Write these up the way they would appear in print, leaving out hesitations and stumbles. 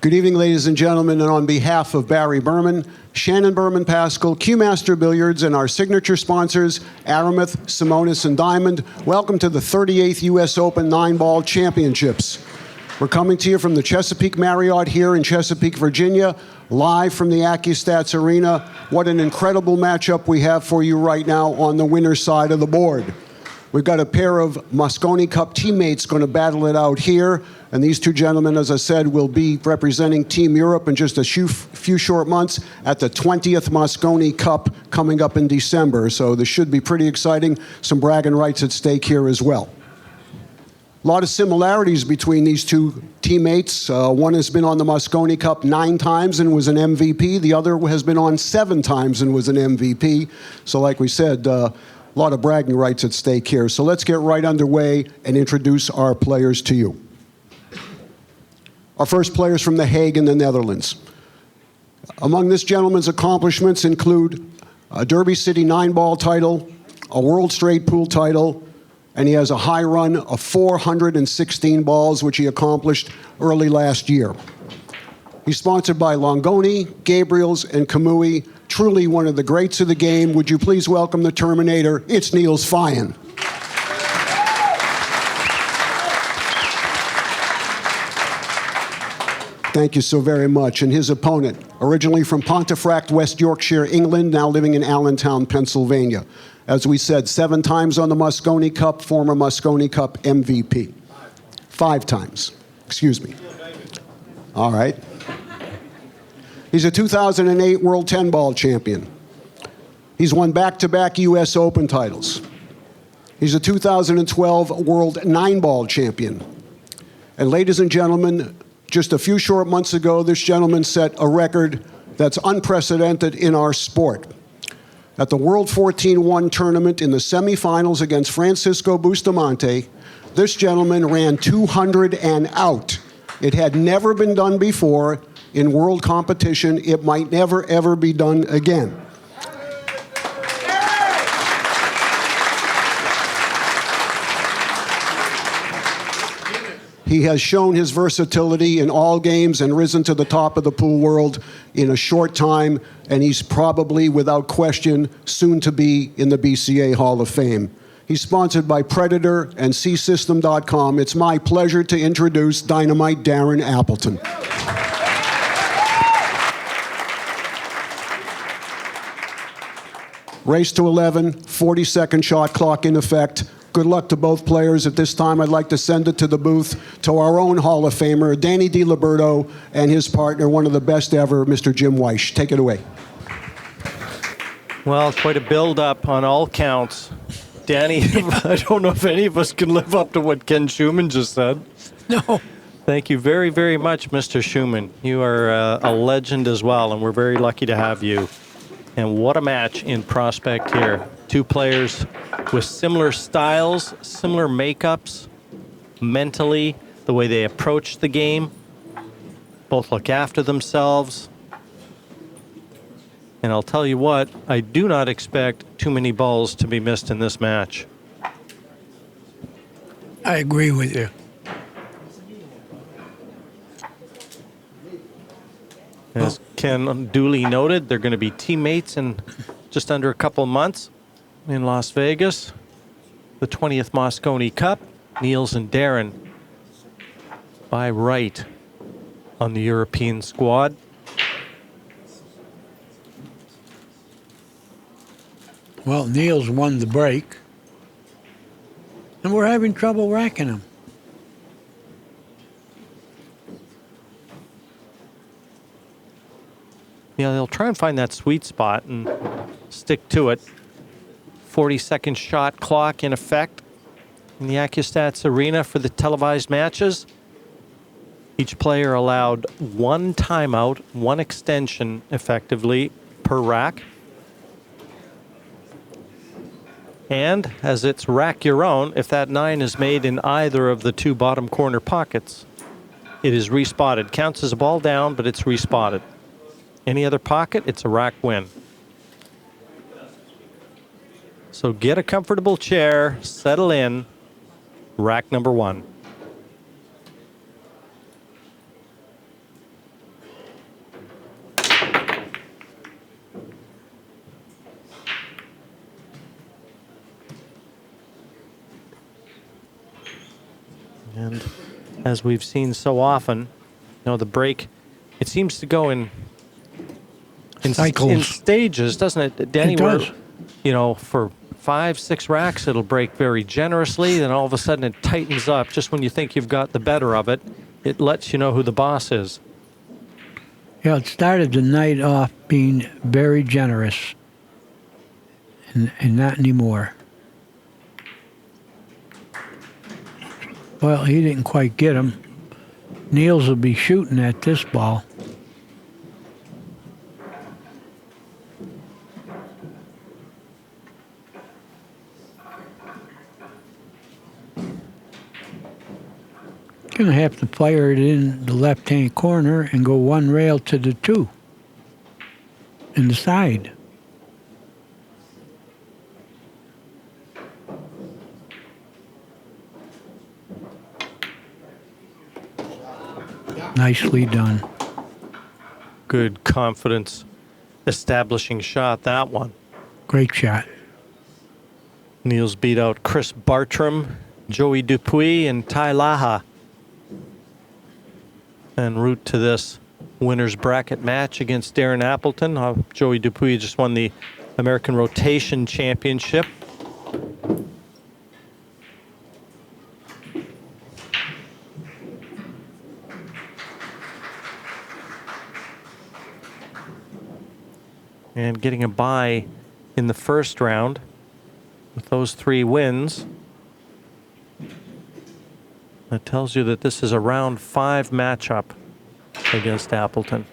Good evening, ladies and gentlemen, and on behalf of Barry Berman, Shannon Berman Pascal, Q-Master Billiards, and our signature sponsors, Aramuth, Simonis, and Diamond, welcome to the 38th U.S. Open 9-Ball Championships. We're coming to you from the Chesapeake Marriott here in Chesapeake, Virginia, live from the ACCUSTATS Arena. What an incredible matchup we have for you right now on the winner's side of the board. We've got a pair of Mosconi Cup teammates going to battle it out here. And these two gentlemen, as I said, will be representing Team Europe in just a few short months at the 20th Mosconi Cup coming up in December. So this should be pretty exciting. Some bragging rights at stake here as well. A lot of similarities between these two teammates. One has been on the Mosconi Cup 9 times and was an MVP. The other has been on 7 times and was an MVP. So like we said, a lot of bragging rights at stake here. So let's get right underway and introduce our players to you. Our first players from The Hague in the Netherlands. Among this gentleman's accomplishments include a Derby City 9-ball title, a World Straight Pool title, and he has a high run of 416 balls, which he accomplished early last year. He's sponsored by Longoni, Gabriels, and Kamui. Truly one of the greats of the game. Would you please welcome the Terminator? It's NIELS FEIJEN. Thank you so very much. And his opponent, originally from Pontefract, West Yorkshire, England, now living in Allentown, Pennsylvania. As we said, 7 times on the Mosconi Cup, former Mosconi Cup MVP. 5 times, excuse me. All right. He's a 2008 World 10-Ball champion. He's won back-to-back U.S. Open titles. He's a 2012 World 9-Ball champion. And ladies and gentlemen, just a few short months ago, this gentleman set a record that's unprecedented in our sport. At the World 14-1 tournament in the semifinals against Francisco Bustamante, this gentleman ran 200 and out. It had never been done before in world competition. It might never, ever be done again. He has shown his versatility in all games and risen to the top of the pool world in a short time, and he's probably, without question, soon to be in the BCA Hall of Fame. He's sponsored by Predator and CSystem.com. It's my pleasure to introduce Dynamite Darren Appleton. Race to 11, 40-second shot clock in effect. Good luck to both players. At this time, I'd like to send it to the booth to our own Hall of Famer, Danny Diliberto, and his partner, one of the best ever, Mr. Jim Wych. Take it away. Well, quite a build-up on all counts. Danny, I don't know if any of us can live up to what Ken Schumann just said. No. Thank you very, very much, Mr. Schumann. You are a legend as well, and we're very lucky to have you. And what a match in prospect here. 2 players with similar styles, similar makeups, mentally, the way they approach the game. Both look after themselves. And I'll tell you what, I do not expect too many balls to be missed in this match. I agree with you. As Ken duly noted, they're going to be teammates in just under a couple months in Las Vegas. The 20th Mosconi Cup. NIELS and Darren by right on the European squad. Well, NIELS won the break, and we're having trouble racking him. Yeah, they'll try and find that sweet spot and stick to it. 40-second shot clock in effect in the ACCUSTATS arena for the televised matches. Each player allowed 1 timeout, 1 extension effectively per rack. And as it's rack your own, if that 9 is made in either of the 2 bottom corner pockets, it is respotted. Counts as a ball down, but it's respotted. Any other pocket, it's a rack win. So get a comfortable chair, settle in, rack number 1. And as we've seen so often, the break, it seems to go in Cycles. in stages, doesn't it, Danny? It does. Where, for 5-6 racks, it'll break very generously. Then all of a sudden it tightens up. Just when you think you've got the better of it, it lets you know who the boss is. Yeah, it started the night off being very generous, and not anymore. Well, he didn't quite get him. Niels will be shooting at this ball. Gonna have to fire it in the left-hand corner and go one rail to the 2 in the side. Nicely done. Good confidence establishing shot, that one. Great shot. Niels beat out Chris Bartram, Joey Dupuis, and Ty Laha. En route to this winner's bracket match against Darren Appleton. Joey Dupuis just won the American Rotation Championship. And getting a bye in the first round with those 3 wins. That tells you that this is a round 5 matchup against Appleton.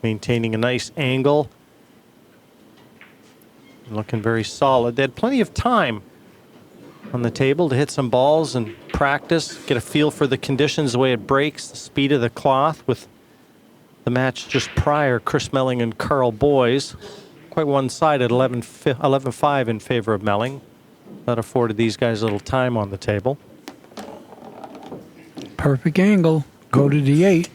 Maintaining a nice angle. Looking very solid. They had plenty of time on the table to hit some balls and practice, get a feel for the conditions, the way it breaks, the speed of the cloth. With the match just prior, Chris Melling and Carl Boys, quite one-sided, 11-5 in favor of Melling. That afforded these guys a little time on the table. Perfect angle. Go to the 8.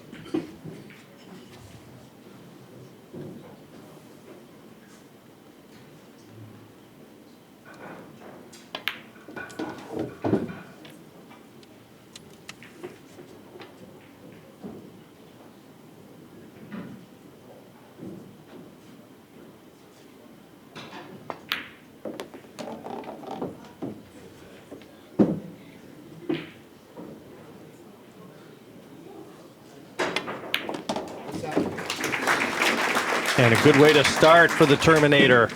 And a good way to start for the Terminator.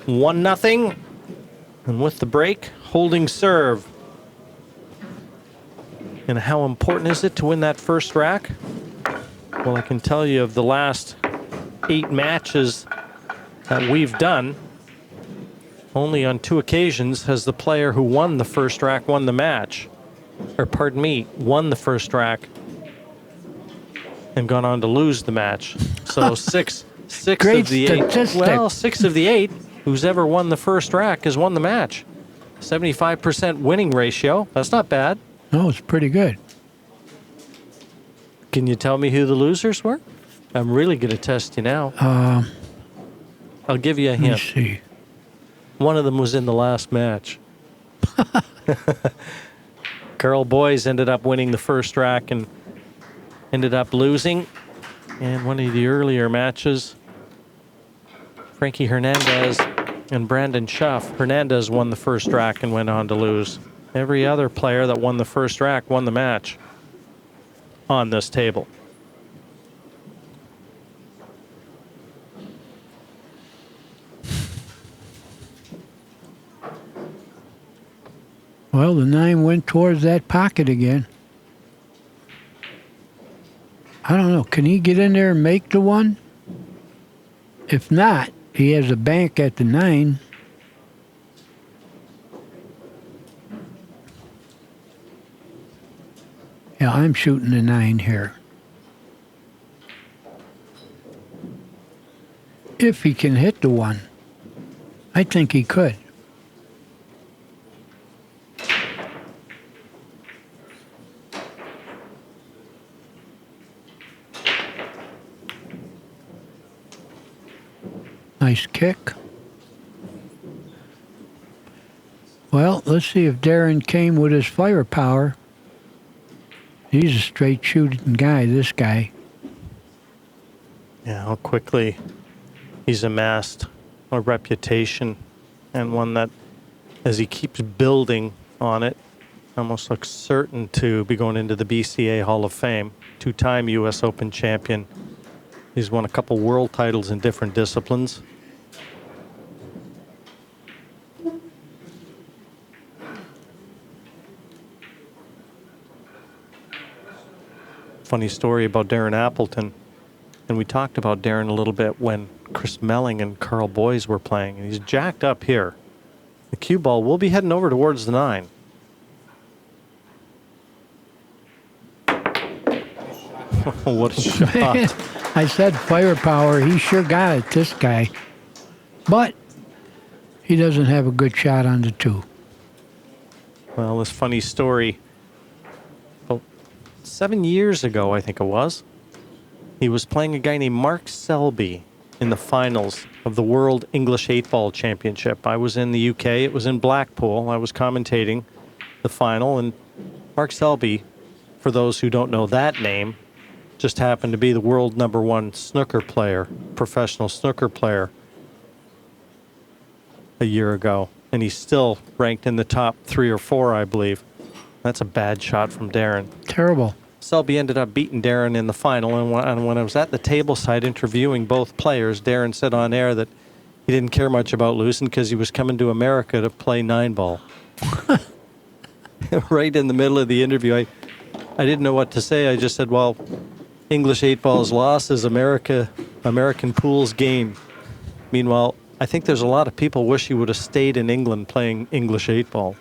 1-0. And with the break, holding serve. And how important is it to win that first rack? Well, I can tell you of the last 8 matches that we've done, only on 2 occasions has the player who won the first rack won the match. Or pardon me, won the first rack and gone on to lose the match. So six Great of the 8. statistic. Well, 6 of the 8 who's ever won the first rack has won the match. 75% winning ratio. That's not bad. No, it's pretty good. Can you tell me who the losers were? I'm really going to test you now. I'll give you a Let me hint. see. One of them was in the last match. Carl Boys ended up winning the first rack and ended up losing. And one of the earlier matches, Frankie Hernandez and Brandon Schuff. Hernandez won the first rack and went on to lose. Every other player that won the first rack won the match on this table. Well, the 9 went towards that pocket again. I don't know. Can he get in there and make the 1? If not, he has a bank at the 9. Yeah, I'm shooting the 9 here. If he can hit the 1. I think he could. Nice kick. Well, let's see if Darren came with his firepower. He's a straight shooting guy, this guy. Yeah, how quickly he's amassed a reputation, and one that, as he keeps building on it, almost looks certain to be going into the BCA Hall of Fame. 2-time U.S. Open champion. He's won a couple world titles in different disciplines. Funny story about Darren Appleton. And we talked about Darren a little bit when Chris Melling and Carl Boys were playing. And he's jacked up here. The cue ball will be heading over towards the 9. What a shot. Man, I said firepower. He sure got it, this guy. But he doesn't have a good shot on the 2. Well, this funny story. About 7 years ago, I think it was, he was playing a guy named Mark Selby in the finals of the World English 8-Ball Championship. I was in the UK. It was in Blackpool. I was commentating the final, and Mark Selby, for those who don't know that name, just happened to be the world #1 snooker player, professional snooker player, a year ago. And he's still ranked in the top 3 or 4, I believe. That's a bad shot from Darren. Terrible. Selby ended up beating Darren in the final, and when I was at the table side interviewing both players, Darren said on air that he didn't care much about losing because he was coming to America to play 9-ball. Right in the middle of the interview, I didn't know what to say. I just said, well, English 8-ball's loss is American pool's gain. Meanwhile, I think there's a lot of people wish he would have stayed in England playing English 8-ball.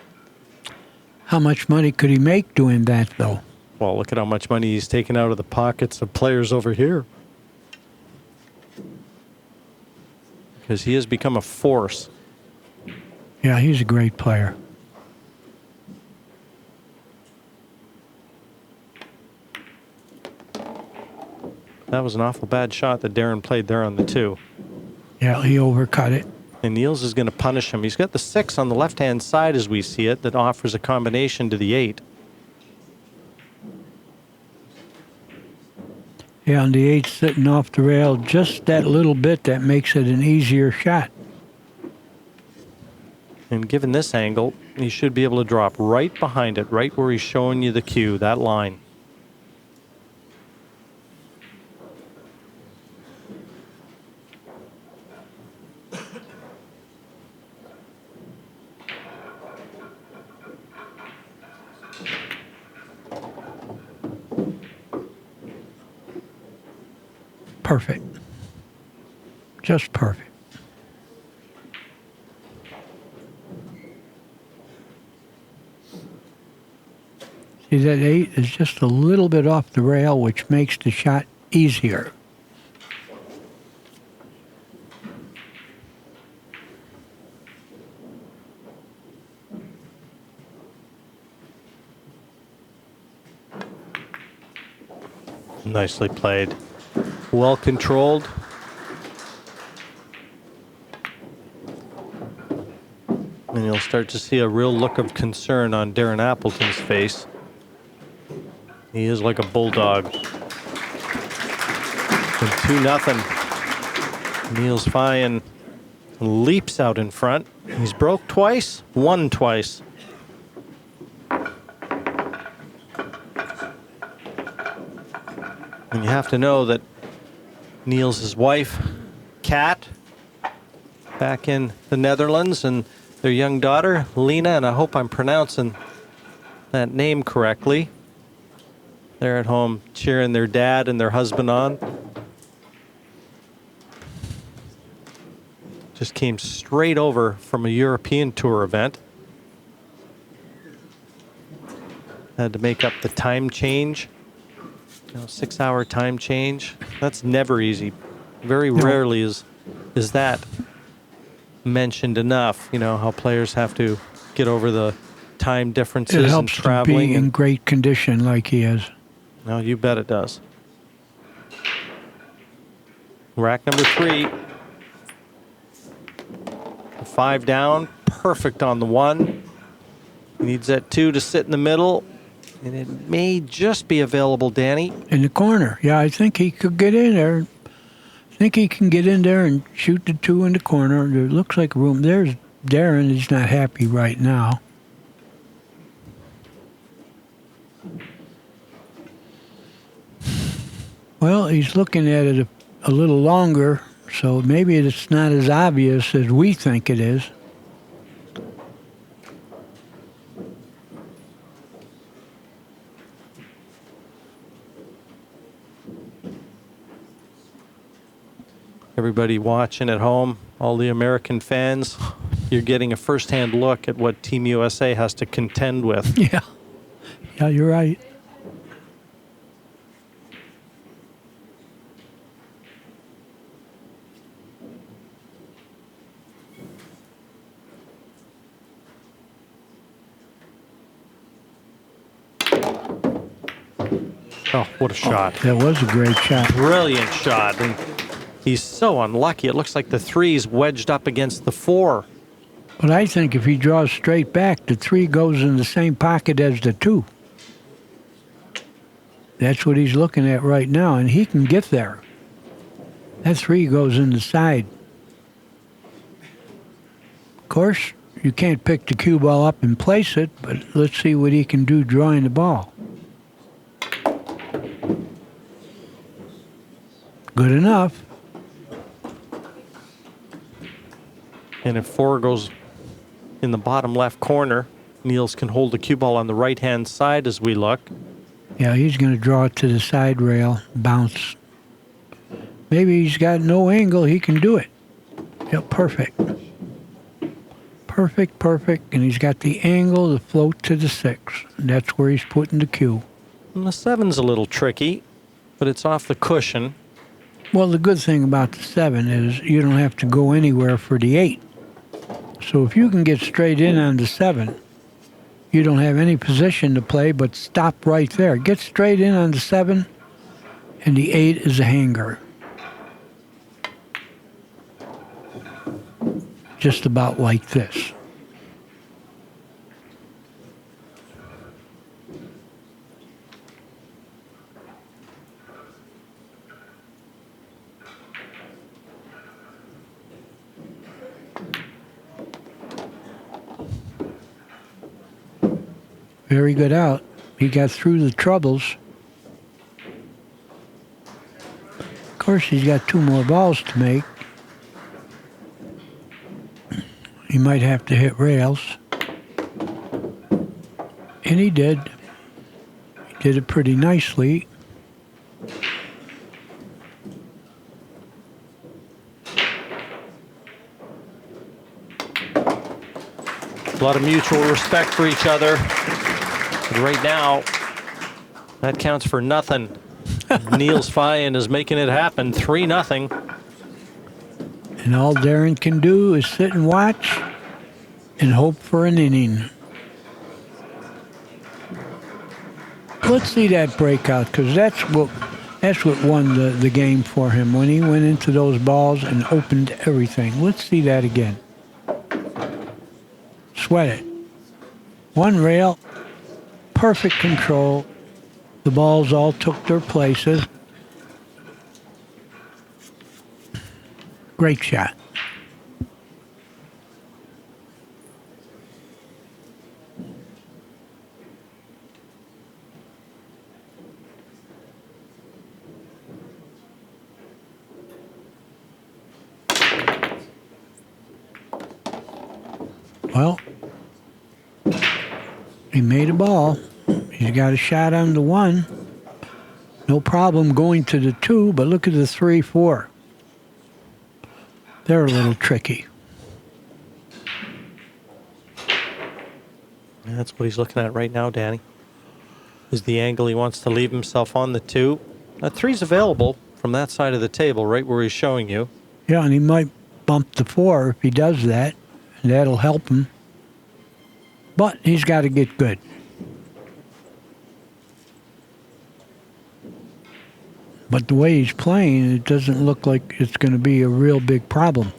How much money could he make doing that, though? Well, look at how much money he's taken out of the pockets of players over here. Because he has become a force. Yeah, he's a great player. That was an awful bad shot that Darren played there on the 2. Yeah, he overcut it. And Niels is going to punish him. He's got the 6 on the left-hand side as we see it that offers a combination to the 8. Yeah, and the 8's sitting off the rail just that little bit that makes it an easier shot. And given this angle, he should be able to drop right behind it, right where he's showing you the cue, that line. Perfect. Just perfect. See, that 8 is just a little bit off the rail, which makes the shot easier. Nicely played. Well controlled. And you'll start to see a real look of concern on Darren Appleton's face. He is like a bulldog. And 2-0. Niels Feijgen leaps out in front. He's broke twice, won twice. And you have to know that Niels' wife, Kat, back in the Netherlands, and their young daughter, Lena, and I hope I'm pronouncing that name correctly. They're at home cheering their dad and their husband on. Just came straight over from a European tour event. Had to make up the time change. 6-hour time change. That's never easy. Very rarely is that mentioned enough. How players have to get over the time differences It and helps to traveling. be in great condition like he is. No, you bet it does. Rack number 3. 5 down, perfect on the 1. He needs that 2 to sit in the middle, and it may just be available, Danny. In the corner. Yeah, I think he could get in there. I think he can get in there and shoot the 2 in the corner. There looks like room. There's Darren. He's not happy right now. Well, he's looking at it a little longer, so maybe it's not as obvious as we think it is. Everybody watching at home, all the American fans, you're getting a first-hand look at what Team USA has to contend with. Yeah. Yeah, you're right. Oh, what a shot. That was a great shot. Brilliant shot. And he's so unlucky. It looks like the 3's wedged up against the 4. But I think if he draws straight back, the 3 goes in the same pocket as the 2. That's what he's looking at right now, and he can get there. That 3 goes in the side. Of course, you can't pick the cue ball up and place it, but let's see what he can do drawing the ball. Good enough. And if 4 goes in the bottom left corner, Niels can hold the cue ball on the right-hand side as we look. Yeah, he's going to draw it to the side rail, bounce. Maybe he's got no angle, he can do it. Yep, perfect. Perfect, perfect. And he's got the angle to float to the 6. And that's where he's putting the cue. And the 7's a little tricky, but it's off the cushion. Well, the good thing about the 7 is you don't have to go anywhere for the 8. So if you can get straight in on the 7, you don't have any position to play but stop right there. Get straight in on the 7, and the 8 is a hanger. Just about like this. Very good out. He got through the troubles. Of course, he's got 2 more balls to make. He might have to hit rails. And he did. He did it pretty nicely. A lot of mutual respect for each other. But right now, that counts for nothing. Niels Feijen is making it happen, 3-0. And all Darren can do is sit and watch and hope for an inning. Let's see that breakout, because that's what won the game for him, when he went into those balls and opened everything. Let's see that again. Sweat it. 1 rail, perfect control. The balls all took their places. Great shot. Well, He made a ball. He's got a shot on the 1. No problem going to the 2, but look at the 3, 4. They're a little tricky. Yeah, that's what he's looking at right now, Danny. Is the angle he wants to leave himself on the 2. That 3's available from that side of the table, right where he's showing you. Yeah, and he might bump the 4 if he does that, and that'll help him. But he's got to get good. But the way he's playing, it doesn't look like it's going to be a real big problem.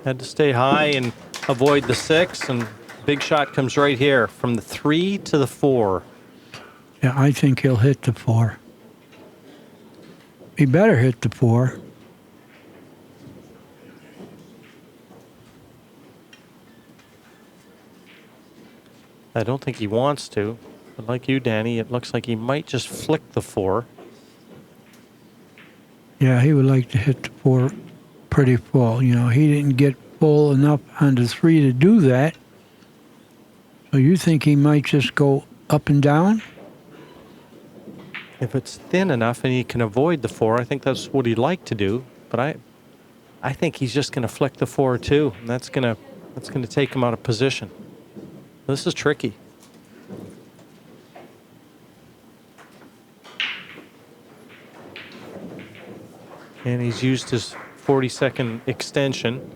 Had to stay high and avoid the 6, and big shot comes right here from the 3 to the 4. Yeah, I think he'll hit the 4. He better hit the 4. I don't think he wants to, but like you, Danny, it looks like he might just flick the 4. Yeah, he would like to hit the 4 pretty full. You know, he didn't get full enough on the 3 to do that. So you think he might just go up and down? If it's thin enough and he can avoid the 4, I think that's what he'd like to do. But I think he's just going to flick the 4 too, and that's going to take him out of position. This is tricky. And he's used his 40-second extension.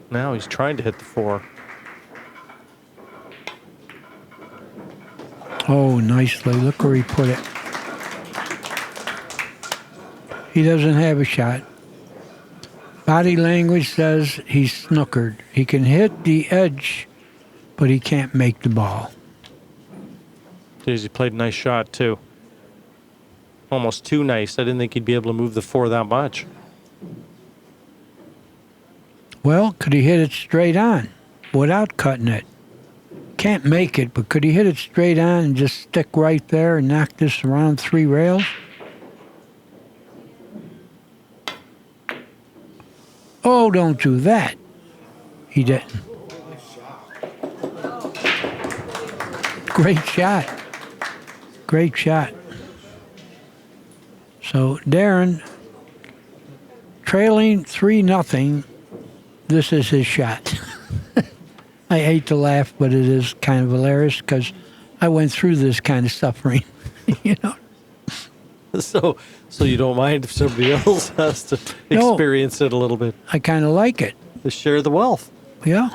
Now he's trying to hit the 4. Oh, nicely. Look where he put it. He doesn't have a shot. Body language says he's snookered. He can hit the edge, but he can't make the ball. Jeez, he played a nice shot, too. Almost too nice. I didn't think he'd be able to move the 4 that much. Well, could he hit it straight on without cutting it? Can't make it, but could he hit it straight on and just stick right there and knock this around 3 rails? Oh, don't do that. He didn't. Great shot. Great shot. So Darren, trailing 3-0, this is his shot. I hate to laugh, but it is kind of hilarious because I went through this kind of suffering, you know. So you don't mind if somebody else has to experience it a little bit? I kind of like it. To share the wealth. Yeah.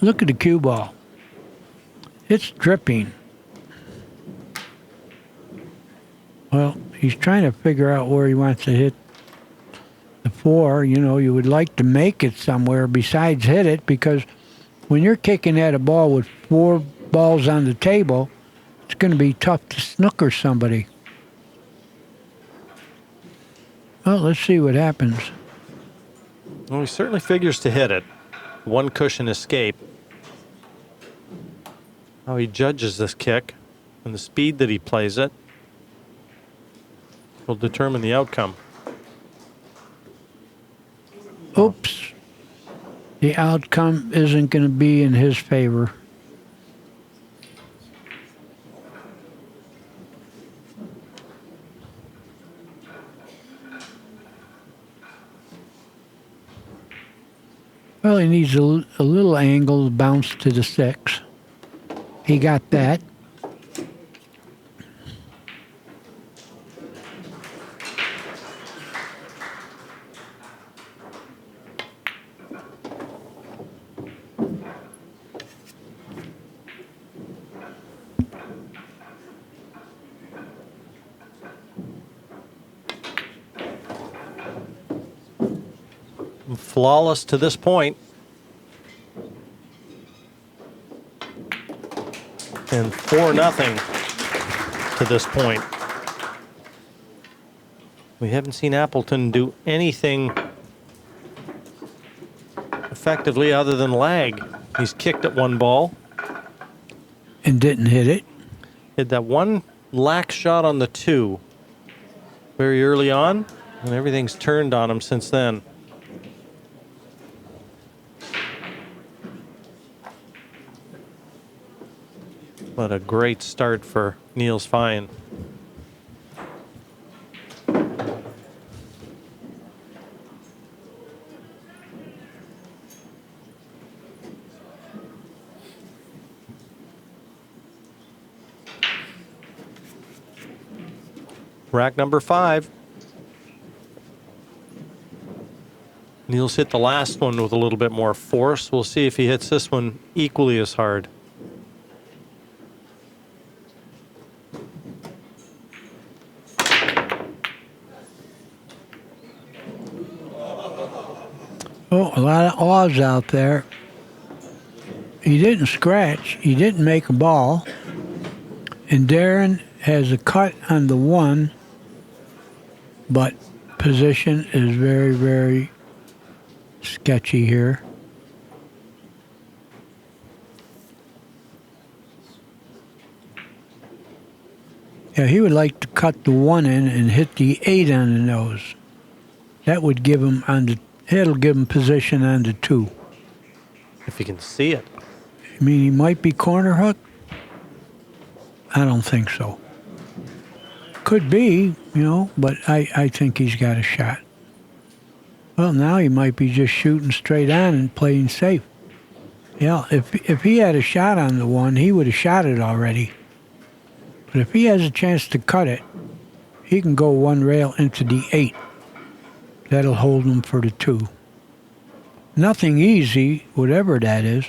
Look at the cue ball. It's dripping. Well, he's trying to figure out where he wants to hit the 4. You know, you would like to make it somewhere besides hit it, because when you're kicking at a ball with 4 balls on the table, it's going to be tough to snooker somebody. Well, let's see what happens. Well, he certainly figures to hit it. 1 cushion escape. How he judges this kick and the speed that he plays it will determine the outcome. Oops. The outcome isn't going to be in his favor. Well, he needs a little angle to bounce to the 6. He got that. flawless to this point. And 4-0 to this point. We haven't seen Appleton do anything effectively other than lag. He's kicked at one ball. And didn't hit it. Hit that one lack shot on the 2 very early on, and everything's turned on him since then. What a great start for NIELS FEIJEN. Rack number 5. NIELS hit the last one with a little bit more force. We'll see if he hits this one equally as hard. Oh, a lot of odds out there. He didn't scratch. He didn't make a ball. And Darren has a cut on the 1, but position is very, very sketchy here. Yeah, he would like to cut the 1 in and hit the 8 on the nose. That would give him it'll give him position on the 2. If you can see it. I mean, he might be corner hook. I don't think so. Could be, but I think he's got a shot. Well, now he might be just shooting straight on and playing safe. Yeah, if he had a shot on the 1, he would have shot it already. But if he has a chance to cut it, he can go 1 rail into the 8. That'll hold him for the 2. Nothing easy, whatever that is.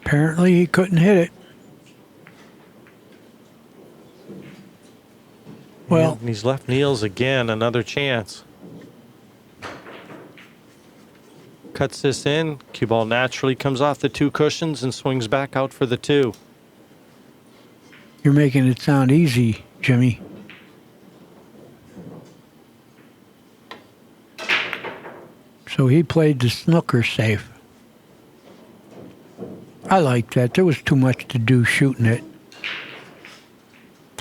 Apparently he couldn't hit it. Well, and he's left NIELS again another chance. Cuts this in. Cue ball naturally comes off the 2 cushions and swings back out for the 2. You're making it sound easy, Jimmy. So he played the snooker safe. I like that. There was too much to do shooting it.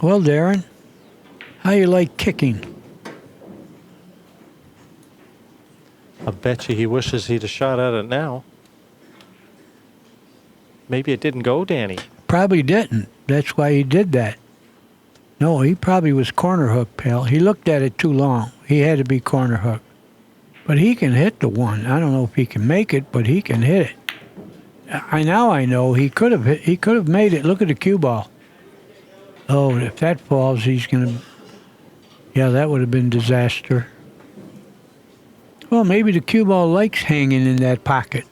Well, Darren, how you like kicking? I bet you he wishes he'd have shot at it now. Maybe it didn't go, Danny. Probably didn't. That's why he did that. No, he probably was corner hook, pal. He looked at it too long. He had to be corner hook. But he can hit the 1. I don't know if he can make it, but he can hit it. I know he could have hit, he could have made it. Look at the cue ball. Oh, if that falls, he's gonna. Yeah, that would have been disaster. Well, maybe the cue ball likes hanging in that pocket.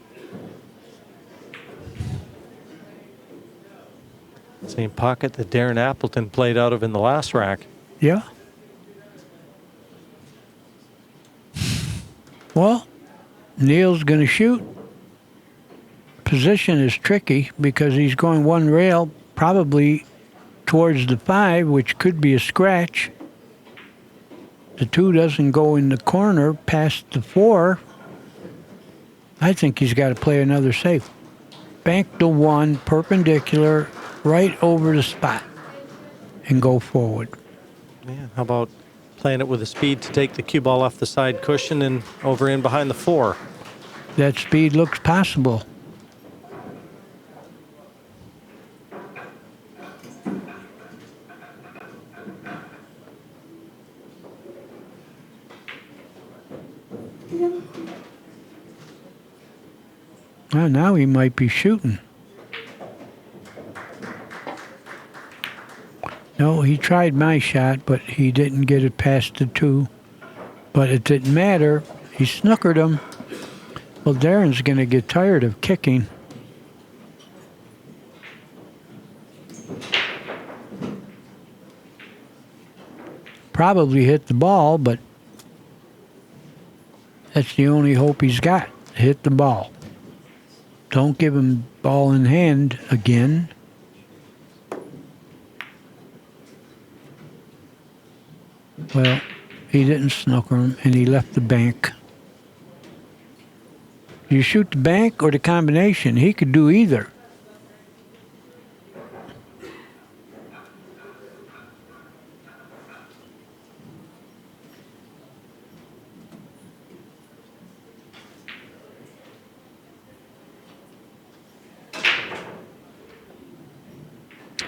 Same pocket that Darren Appleton played out of in the last rack. Yeah. Well, Neil's going to shoot. Position is tricky because he's going 1 rail, probably towards the 5, which could be a scratch. The 2 doesn't go in the corner past the 4. I think he's got to play another safe. Bank the 1 perpendicular right over the spot and go forward. Yeah, how about playing it with a speed to take the cue ball off the side cushion and over in behind the 4? That speed looks possible. Well, now he might be shooting. No, he tried my shot, but he didn't get it past the 2. But it didn't matter. He snookered him. Well, Darren's going to get tired of kicking. probably hit the ball, but that's the only hope he's got. Hit the ball. Don't give him ball in hand again. Well, he didn't snooker him, and he left the bank. You shoot the bank or the combination. He could do either.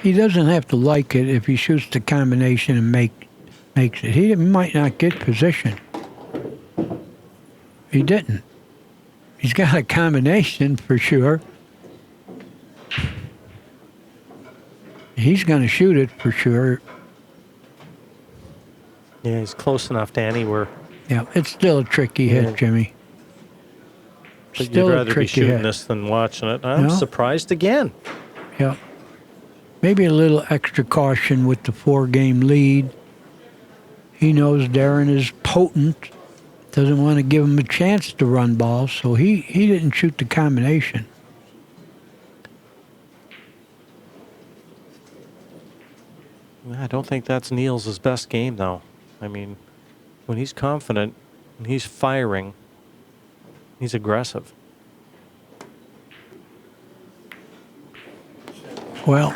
He doesn't have to like it if he shoots the combination and makes it. He might not get position. He didn't. He's got a combination for sure. He's going to shoot it for sure. Yeah, he's close enough, Danny, where Yeah, it's still a tricky hit, Jimmy. but Still you'd a rather be tricky shooting hit. this than watching it. I'm No. surprised again. Yeah. Maybe a little extra caution with the 4-game lead. He knows Darren is potent. Doesn't want to give him a chance to run balls, so he didn't shoot the combination. I don't think that's Niels' best game, though. I mean, when he's confident and he's firing, he's aggressive. Well,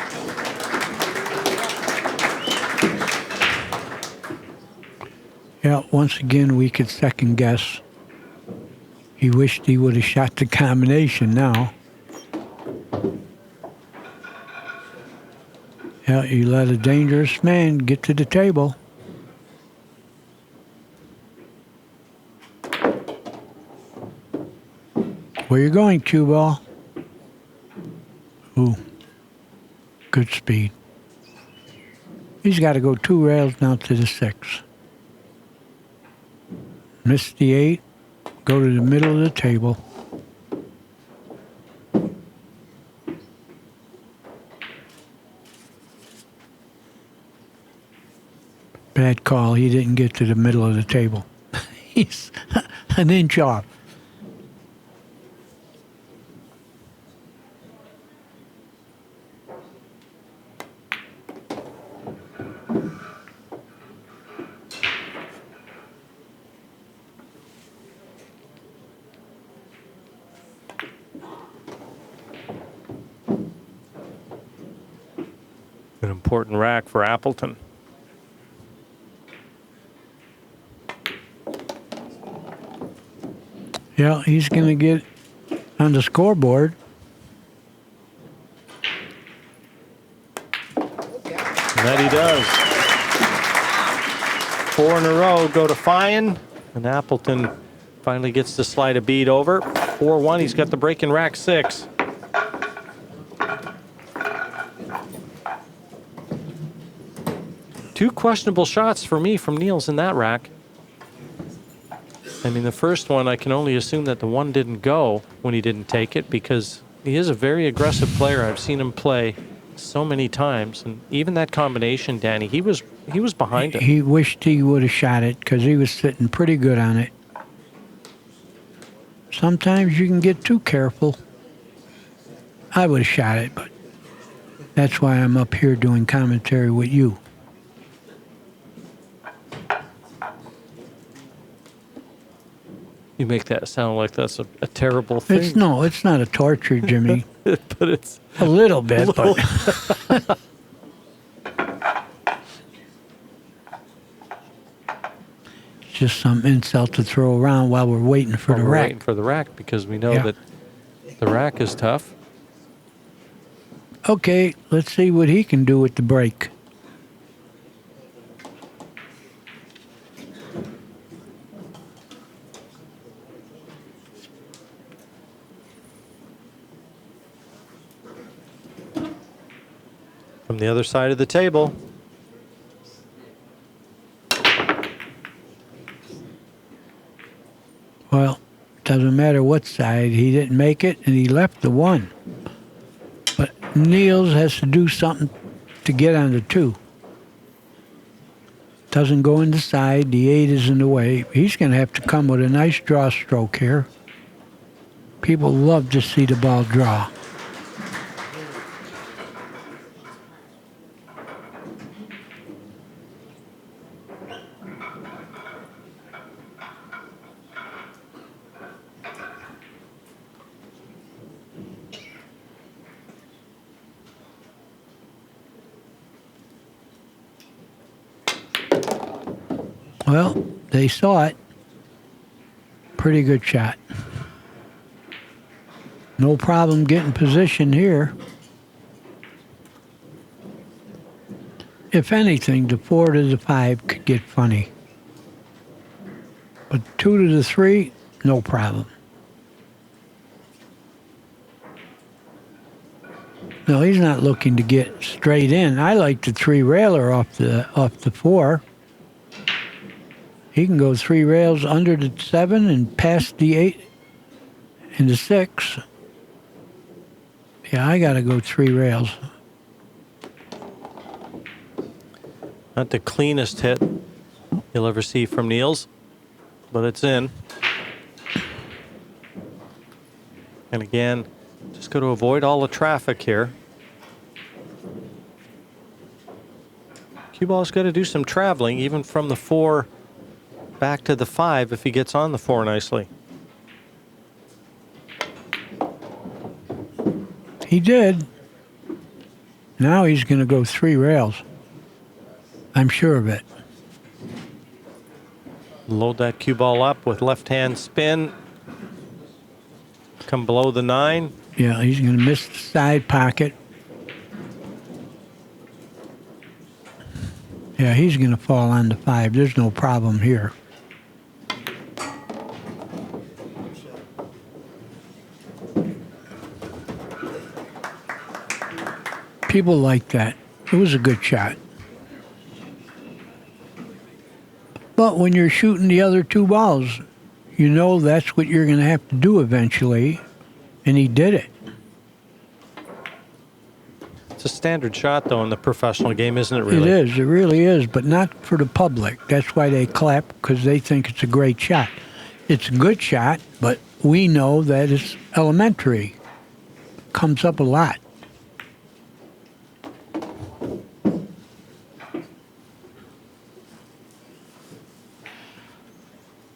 yeah, once again, we could second guess. He wished he would have shot the combination now. Yeah, you let a dangerous man get to the table. Where you going, cue ball? Ooh, good speed. He's got to go 2 rails now to the 6. Miss the 8, go to the middle of the table. Bad call. He didn't get to the middle of the table. He's an inch off. An important rack for Appleton. Yeah, he's going to get on the scoreboard. That he does. 4 in a row go to Feijен, and Appleton finally gets to slide a bead over. 4-1, he's got the break in rack 6. Two questionable shots for me from Niels in that rack. I mean, the first one, I can only assume that the one didn't go when he didn't take it, because he is a very aggressive player. I've seen him play so many times, and even that combination, Danny, he was behind it. He wished he would have shot it because he was sitting pretty good on it. Sometimes you can get too careful. I would have shot it, but that's why I'm up here doing commentary with you. You make that sound like that's a terrible thing. It's not a torture, Jimmy. But it's A little bit, but it's just some insult to throw around while we're waiting for the we're rack. waiting for the rack, because we know Yeah. that the rack is tough. Okay, let's see what he can do with the break. From the other side of the table. Well, doesn't matter what side. He didn't make it, and he left the 1. But Niels has to do something to get on the 2. Doesn't go in the side. The 8 is in the way. He's going to have to come with a nice draw stroke here. People love to see the ball draw. Well, they saw it. Pretty good shot. No problem getting position here. If anything, the 4 to the 5 could get funny. But 2 to the 3, no problem. No, he's not looking to get straight in. I like the 3 railer off the 4. He can go 3 rails under the 7 and past the 8 and the 6. Yeah, I got to go 3 rails. Not the cleanest hit you'll ever see from Niels, but it's in. And again, just got to avoid all the traffic here. Cue ball's got to do some traveling, even from the 4 back to the 5 if he gets on the 4 nicely. He did. Now he's going to go 3 rails. I'm sure of it. Load that cue ball up with left-hand spin. Come below the 9. Yeah, he's going to miss the side pocket. Yeah, he's going to fall on the 5. There's no problem here. People like that. It was a good shot. But when you're shooting the other 2 balls, you know that's what you're going to have to do eventually, and he did it. It's a standard shot, though, in the professional game, isn't it, really? It is. It really is, but not for the public. That's why they clap, because they think it's a great shot. It's a good shot, but we know that it's elementary. Comes up a lot.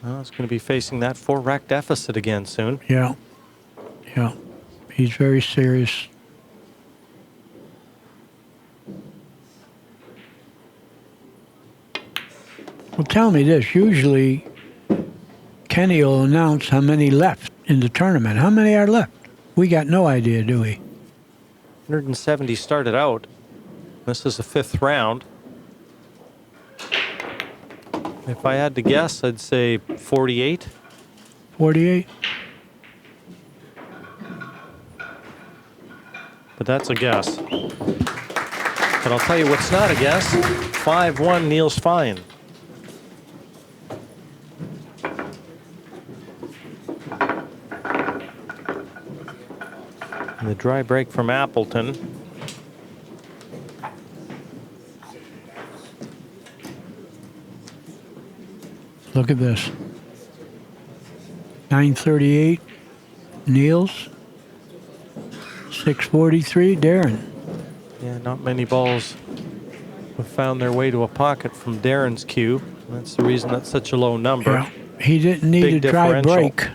Well, it's going to be facing that 4-rack deficit again soon. Yeah. Yeah. He's very serious. Well, tell me this. Usually, Kenny will announce how many left in the tournament. How many are left? We got no idea, do we? 170 started out. This is the 5th round. If I had to guess, I'd say 48. 48? But that's a guess. But I'll tell you what's not a guess. 5-1 Niels Feijen. And the dry break from Appleton. Look at this. 938, Niels. 643, Darren. Yeah, not many balls have found their way to a pocket from Darren's cue. That's the reason that's such a low number. Yeah. He didn't need Big a dry differential. break.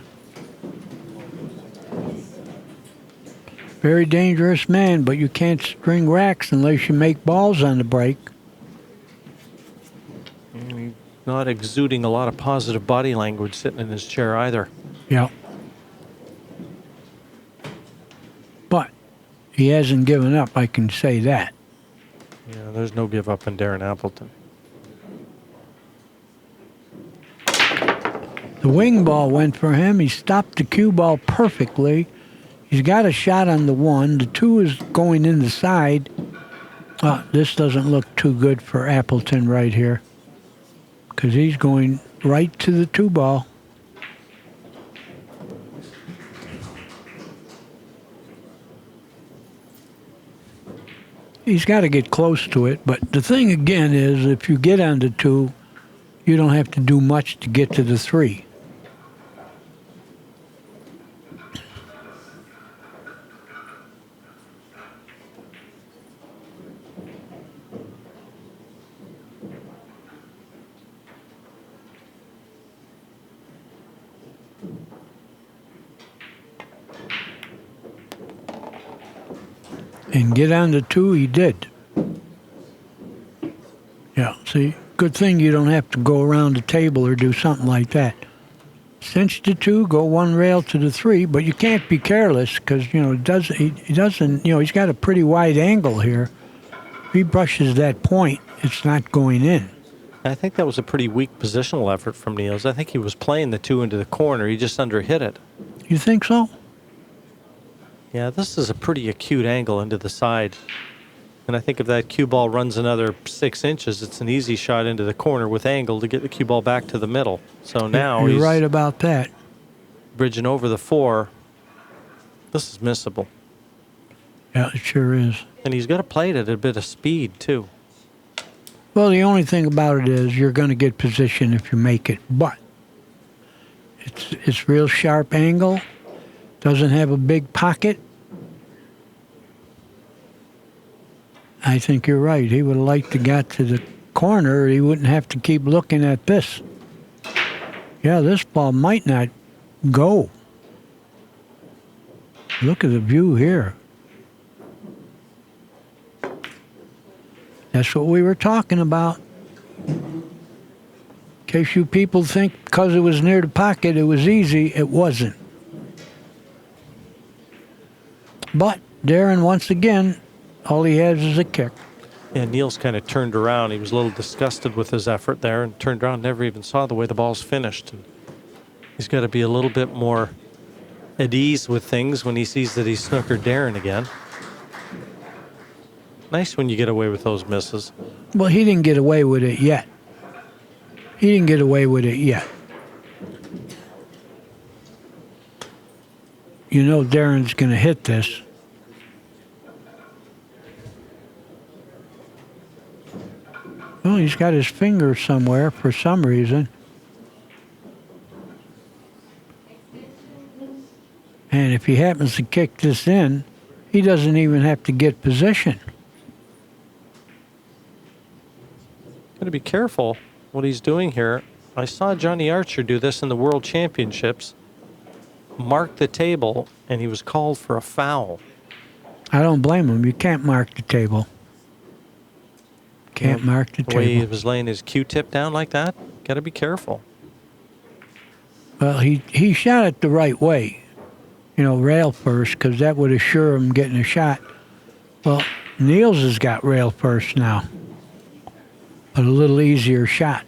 Very dangerous man, but you can't string racks unless you make balls on the break. Not exuding a lot of positive body language sitting in his chair either. Yeah. But he hasn't given up, I can say that. Yeah, there's no give up in Darren Appleton. The wing ball went for him. He stopped the cue ball perfectly. He's got a shot on the 1. The 2 is going in the side. This doesn't look too good for Appleton right here, because he's going right to the 2 ball. He's got to get close to it. But the thing again is, if you get on the 2, you don't have to do much to get to the 3. And get on the 2, he did. Yeah, see, good thing you don't have to go around the table or do something like that. Cinch the 2, go 1 rail to the 3, but you can't be careless because, he doesn't, he's got a pretty wide angle here. If he brushes that point, it's not going in. I think that was a pretty weak positional effort from Niels. I think he was playing the 2 into the corner. He just underhit it. You think so? Yeah, this is a pretty acute angle into the side. And I think if that cue ball runs another 6 inches, it's an easy shot into the corner with angle to get the cue ball back to the middle. So now You're he's right about that. bridging over the 4. This is missable. Yeah, it sure is. And he's got to play it at a bit of speed, too. Well, the only thing about it is you're going to get position if you make it, but it's real sharp angle. Doesn't have a big pocket. I think you're right. He would have liked to get to the corner. He wouldn't have to keep looking at this. Yeah, this ball might not go. Look at the view here. That's what we were talking about. In case you people think because it was near the pocket it was easy, it wasn't. But Darren, once again, all he has is a kick. Yeah, Niels kind of turned around. He was a little disgusted with his effort there and turned around, never even saw the way the ball's finished. And he's got to be a little bit more at ease with things when he sees that he's snookered Darren again. Nice when you get away with those misses. Well, he didn't get away with it yet. He didn't get away with it yet. You know Darren's going to hit this. Well, he's got his finger somewhere for some reason. And if he happens to kick this in, he doesn't even have to get position. Got to be careful what he's doing here. I saw Johnny Archer do this in the World Championships. Mark the table, and he was called for a foul. I don't blame him. You can't mark the table. Can't mark the The way he table. was laying his Q-tip down like that, got to be careful. Well, he shot it the right way. Rail first, because that would assure him getting a shot. Well, Niels has got rail first now. But a little easier shot.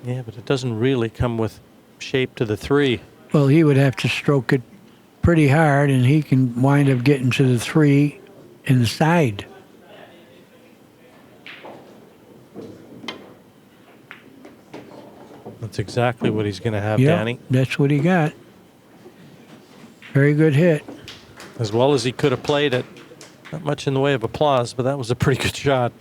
Yeah, but it doesn't really come with shape to the 3. Well, he would have to stroke it pretty hard, and he can wind up getting to the 3 in the side. That's exactly what he's going to have, Yeah, Danny. that's what he got. Very good hit. As well as he could have played it. Not much in the way of applause, but that was a pretty good shot.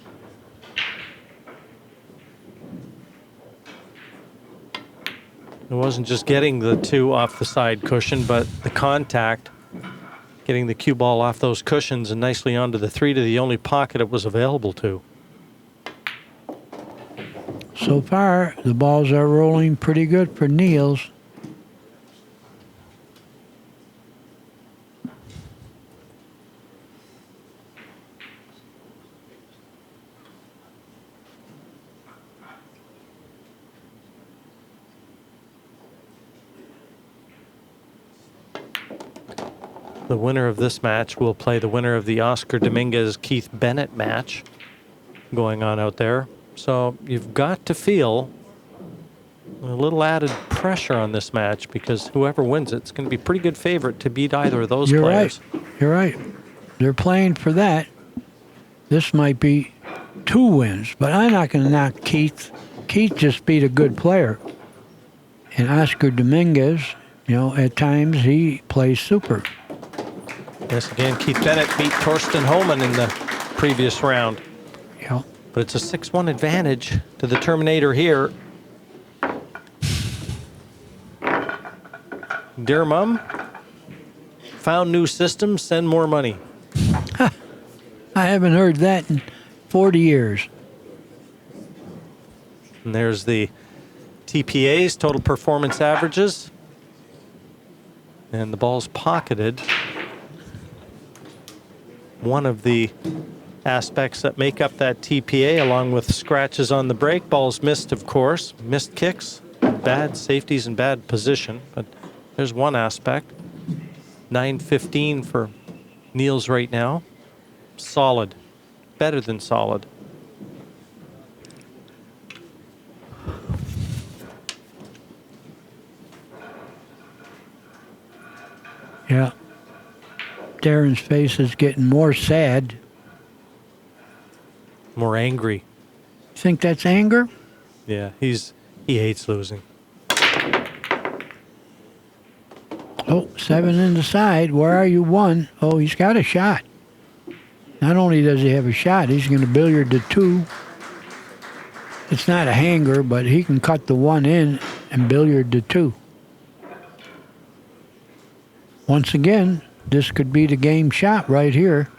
It wasn't just getting the 2 off the side cushion, but the contact, getting the cue ball off those cushions and nicely onto the 3 to the only pocket it was available to. So far, the balls are rolling pretty good for Niels. The winner of this match will play the winner of the Oscar Dominguez-Keith Bennett match going on out there. So you've got to feel a little added pressure on this match because whoever wins it's going to be a pretty good favorite to beat either of those players. You're right. They're playing for that. This might be 2 wins, but I'm not going to knock Keith. Keith just beat a good player. And Oscar Dominguez, at times he plays super. Yes, again, Keith Bennett beat Torsten Homan in the previous round. Yeah. But it's a 6-1 advantage to the Terminator here. Dear Mum, found new systems, send more money. I haven't heard that in 40 years. And there's the TPAs, total performance averages. And the ball's pocketed. One of the aspects that make up that TPA, along with scratches on the break. Balls missed, of course. Missed kicks, bad safeties, and bad position. But there's one aspect. 9-15 for Niels right now. Solid. Better than solid. Yeah. Darren's face is getting more sad. More angry. Think that's anger? Yeah, he hates losing. Oh, 7 in the side. Where are you? 1. Oh, he's got a shot. Not only does he have a shot, he's going to billiard the 2. It's not a hanger, but he can cut the 1 in and billiard the 2. Once again, this could be the game shot right here.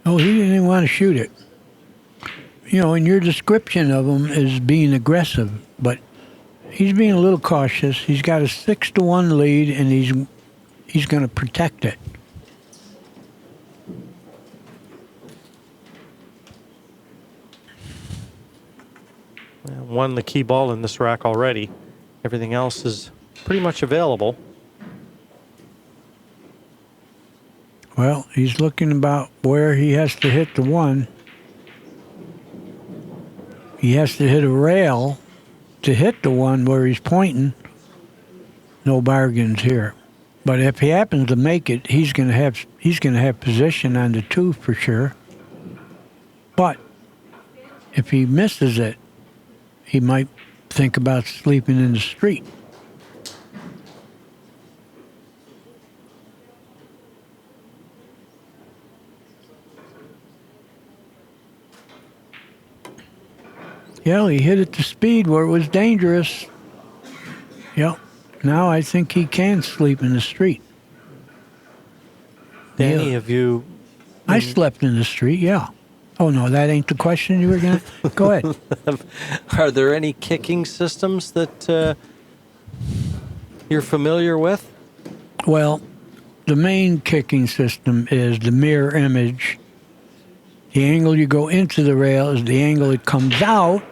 Oh, he didn't even want to shoot it. And your description of him is being aggressive, but he's being a little cautious. He's got a 6-1 lead, and he's going to protect it. Won the key ball in this rack already. Everything else is pretty much available. Well, he's looking about where he has to hit the 1. He has to hit a rail to hit the 1 where he's pointing. No bargains here. But if he happens to make it, he's going to have position on the 2 for sure. But if he misses it, he might think about sleeping in the street. Yeah, he hit it to speed where it was dangerous. Yep. Now I think he can sleep in the street. Danny, have you... I slept in the street, yeah. Oh, no, that ain't the question you were going to... Go ahead. Are there any kicking systems that you're familiar with? Well, the main kicking system is the mirror image. The angle you go into the rail is the angle it comes out,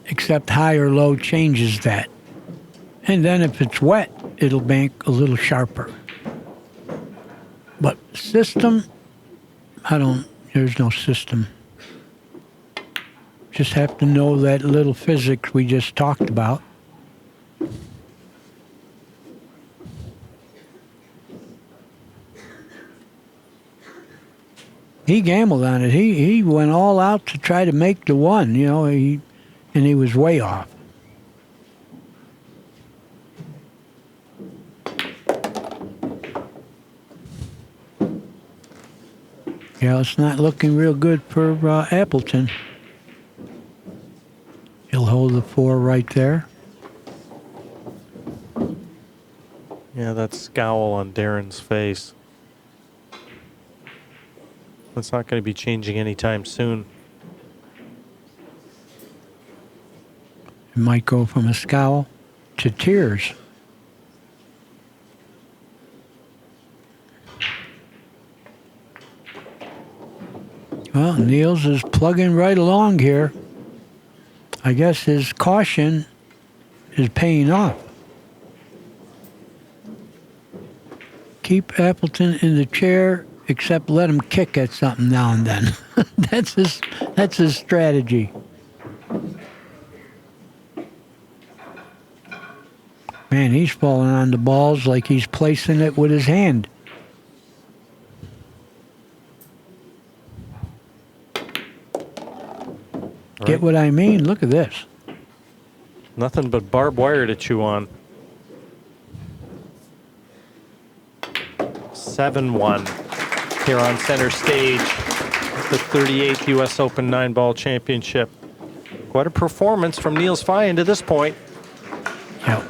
except high or low changes that. And then if it's wet, it'll bank a little sharper. But system, there's no system. Just have to know that little physics we just talked about. He gambled on it. He went all out to try to make the 1, and he was way off. Yeah, it's not looking real good for Appleton. He'll hold the 4 right there. Yeah, that scowl on Darren's face. That's not going to be changing anytime soon. It might go from a scowl to tears. Well, Niels is plugging right along here. I guess his caution is paying off. Keep Appleton in the chair, except let him kick at something now and then. That's his strategy. Man, he's falling on the balls like he's placing it with his hand. Get what I mean? Look at this. Nothing but barbed wire to chew on. 7-1 here on center stage. The 38th U.S. Open 9-ball championship. Quite a performance from NIELS FEIJEN to this point. Yep.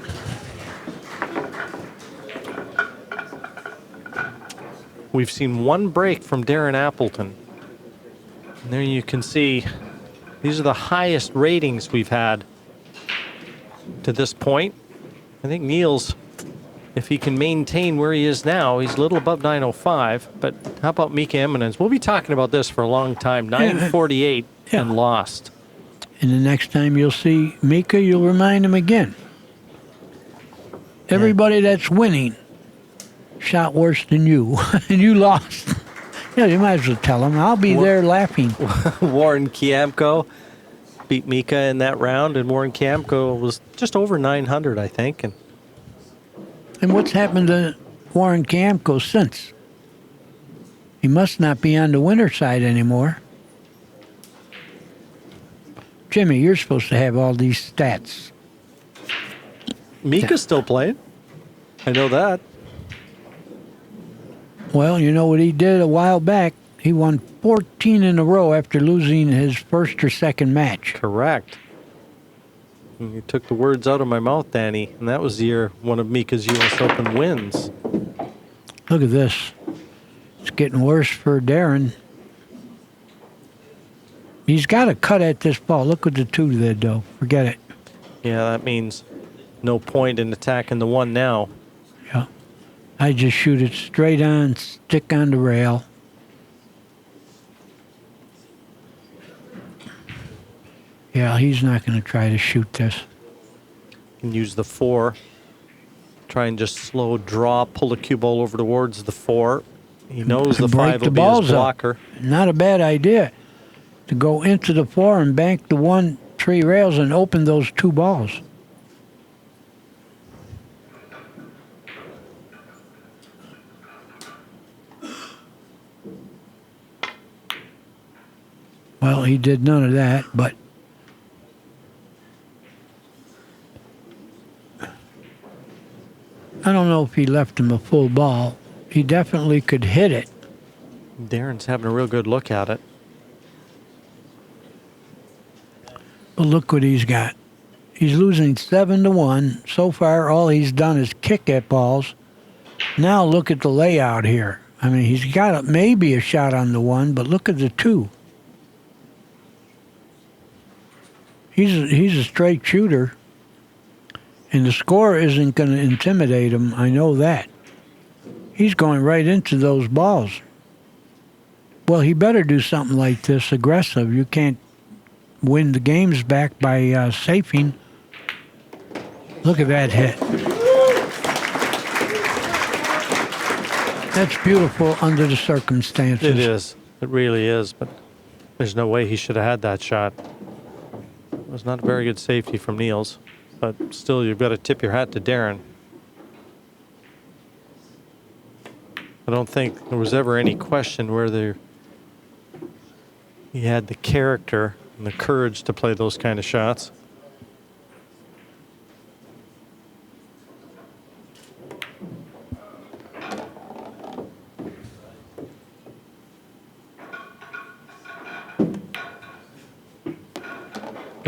We've seen one break from Darren Appleton. And there you can see these are the highest ratings we've had to this point. I think NIELS, if he can maintain where he is now, he's a little above 905. But how about Mika Eminence? We'll be talking about this for a long time. 948 and lost. And the next time you'll see Mika, you'll remind him again. Everybody that's winning shot worse than you, and you lost. Yeah, you might as well tell him. I'll be there laughing. Warren Kiamko beat Mika in that round, and Warren Kiamko was just over 900, I think. And what's happened to Warren Kiamko since? He must not be on the winner side anymore. Jimmy, you're supposed to have all these stats. Mika's still playing. I know that. Well, you know what he did a while back? He won 14 in a row after losing his first or second match. Correct. You took the words out of my mouth, Danny, and that was the year one of Mika's U.S. Open wins. Look at this. It's getting worse for Darren. He's got a cut at this ball. Look what the 2 did, though. Forget it. Yeah, that means no point in attacking the 1 now. Yeah. I just shoot it straight on, stick on the rail. Yeah, he's not going to try to shoot this. You can use the 4. Try and just slow draw, pull the cue ball over towards the 4. He knows the 5 will be his blocker. Not a bad idea to go into the 4 and bank the 1 3 rails and open those 2 balls. Well, he did none of that, but I don't know if he left him a full ball. He definitely could hit it. Darren's having a real good look at it. But look what he's got. He's losing 7-1. So far, all he's done is kick at balls. Now look at the layout here. I mean, he's got maybe a shot on the 1, but look at the 2. He's a straight shooter, and the score isn't going to intimidate him. I know that. He's going right into those balls. Well, he better do something like this aggressive. You can't win the games back by safing. Look at that hit. That's beautiful under the circumstances. It is. It really is, but there's no way he should have had that shot. It was not a very good safety from NIELS, but still you've got to tip your hat to Darren. I don't think there was ever any question whether he had the character and the courage to play those kind of shots.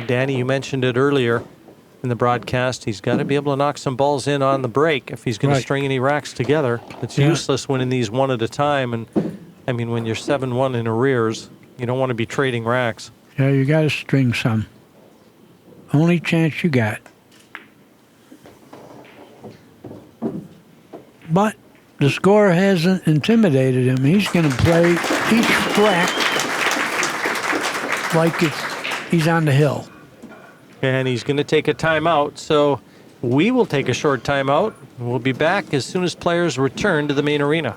Danny, you mentioned it earlier in the broadcast. He's got to be able to knock some balls in on the break if he's going to string any racks together. It's useless winning these 1 at a time. And, I mean, when you're 7-1 in arrears, you don't want to be trading racks. Yeah, you got to string some. Only chance you got. But the score hasn't intimidated him. He's going to play each rack like he's on the hill. And he's going to take a timeout. So we will take a short timeout. We'll be back as soon as players return to the main arena.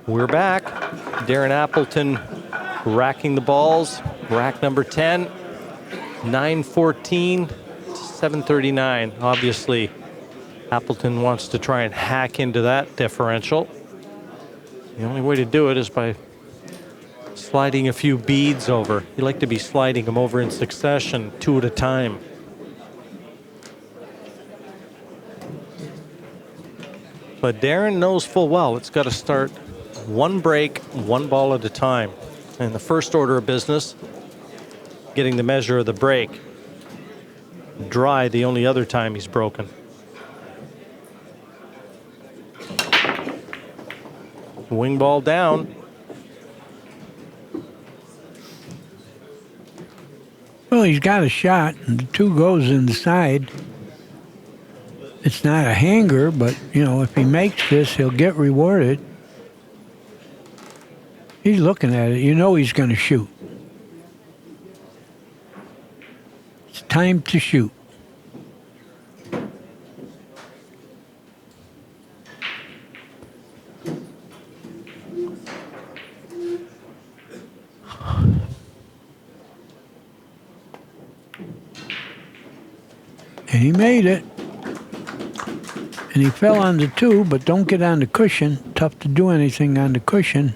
We're back. Darren Appleton racking the balls. Rack number 10. 914 to 739. Obviously, Appleton wants to try and hack into that differential. The only way to do it is by sliding a few beads over. You like to be sliding them over in succession, 2 at a time. But Darren knows full well it's got to start one break, one ball at a time. And the first order of business, getting the measure of the break. Dry the only other time he's broken. Wing ball down. Well, he's got a shot, and the 2 goes in the side. It's not a hanger, but, you know, if he makes this, he'll get rewarded. He's looking at it. You know he's going to shoot. It's time to shoot. And he made it. And he fell on the 2, but don't get on the cushion. Tough to do anything on the cushion.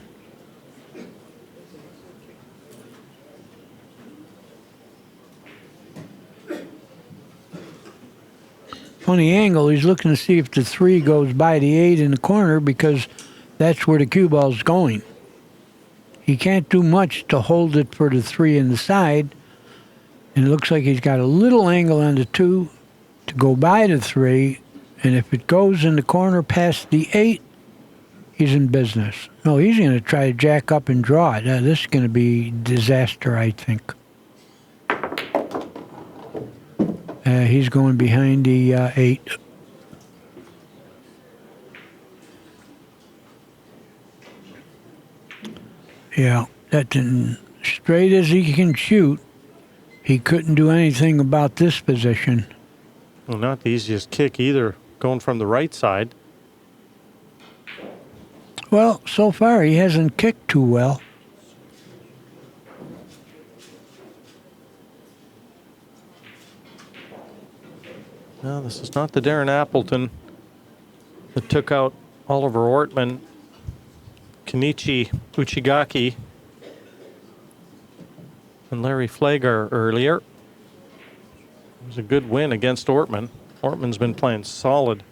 Funny angle. He's looking to see if the 3 goes by the 8 in the corner because that's where the cue ball's going. He can't do much to hold it for the 3 in the side. And it looks like he's got a little angle on the 2 to go by the 3. And if it goes in the corner past the 8, he's in business. No, he's going to try to jack up and draw it. This is going to be disaster, I think. He's going behind the 8. Yeah, that didn't. Straight as he can shoot, he couldn't do anything about this position. Well, not the easiest kick either, going from the right side. Well, so far he hasn't kicked too well. No, this is not the Darren Appleton that took out Oliver Ortman, Kenichi Uchigaki, and Larry Flager earlier. It was a good win against Ortman. Ortman's been playing solid.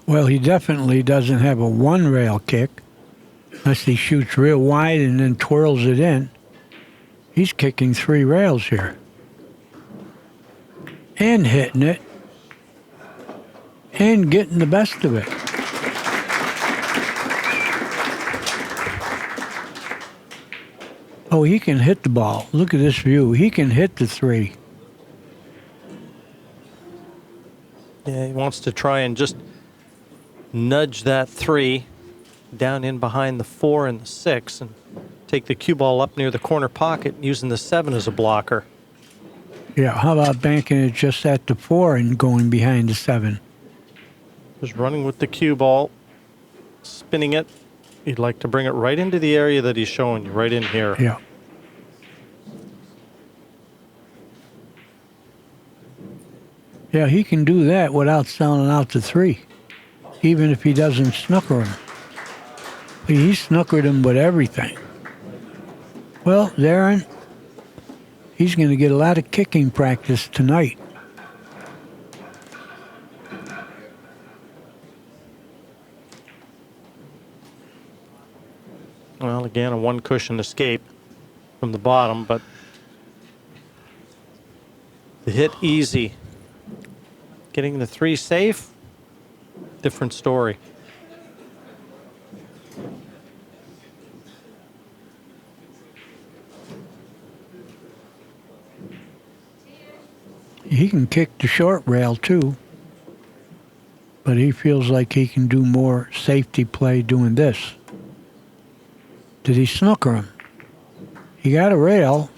Well, he definitely doesn't have a one-rail kick unless he shoots real wide and then twirls it in. He's kicking 3 rails here. And hitting it. And getting the best of it. Oh, he can hit the ball. Look at this view. He can hit the 3. Yeah, he wants to try and just nudge that 3 down in behind the 4 and the 6 and take the cue ball up near the corner pocket using the 7 as a blocker. Yeah, how about banking it just at the 4 and going behind the 7? Just running with the cue ball, spinning it. He'd like to bring it right into the area that he's showing you, right in here. Yeah. Yeah, he can do that without sounding out the 3, even if he doesn't snooker him. He snookered him with everything. Well, Darren, he's going to get a lot of kicking practice tonight. Well, again, a one-cushion escape from the bottom, but the hit easy. Getting the 3 safe, different story. He can kick the short rail too, but he feels like he can do more safety play doing this. Did he snooker him? He got a rail,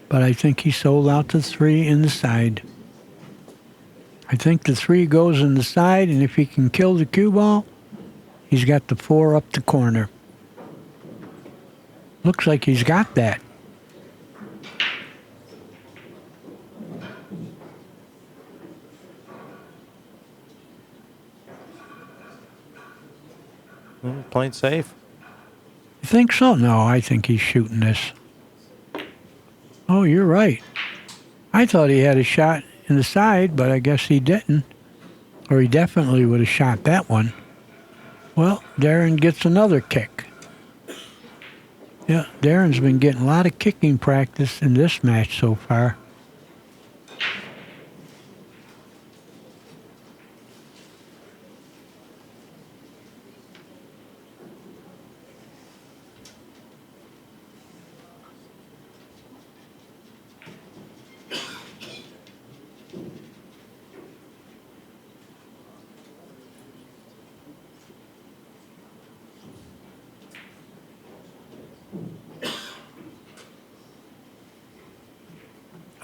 but I think he sold out the 3 in the side. I think the 3 goes in the side, and if he can kill the cue ball, he's got the 4 up the corner. Looks like he's got that. Playing safe. You think so? No, I think he's shooting this. Oh, you're right. I thought he had a shot in the side, but I guess he didn't. Or he definitely would have shot that one. Well, Darren gets another kick. Yeah, Darren's been getting a lot of kicking practice in this match so far.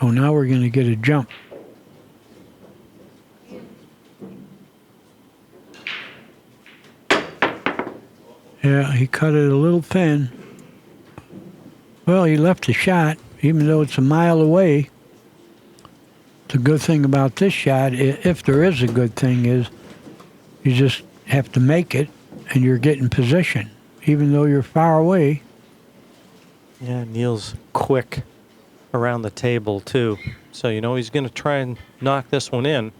Oh, now we're going to get a jump. Yeah, he cut it a little thin. Well, he left the shot, even though it's a mile away. The good thing about this shot, if there is a good thing, is you just have to make it, and you're getting position, even though you're far away. Yeah, Neil's quick around the table too, so you know he's going to try and knock this one in.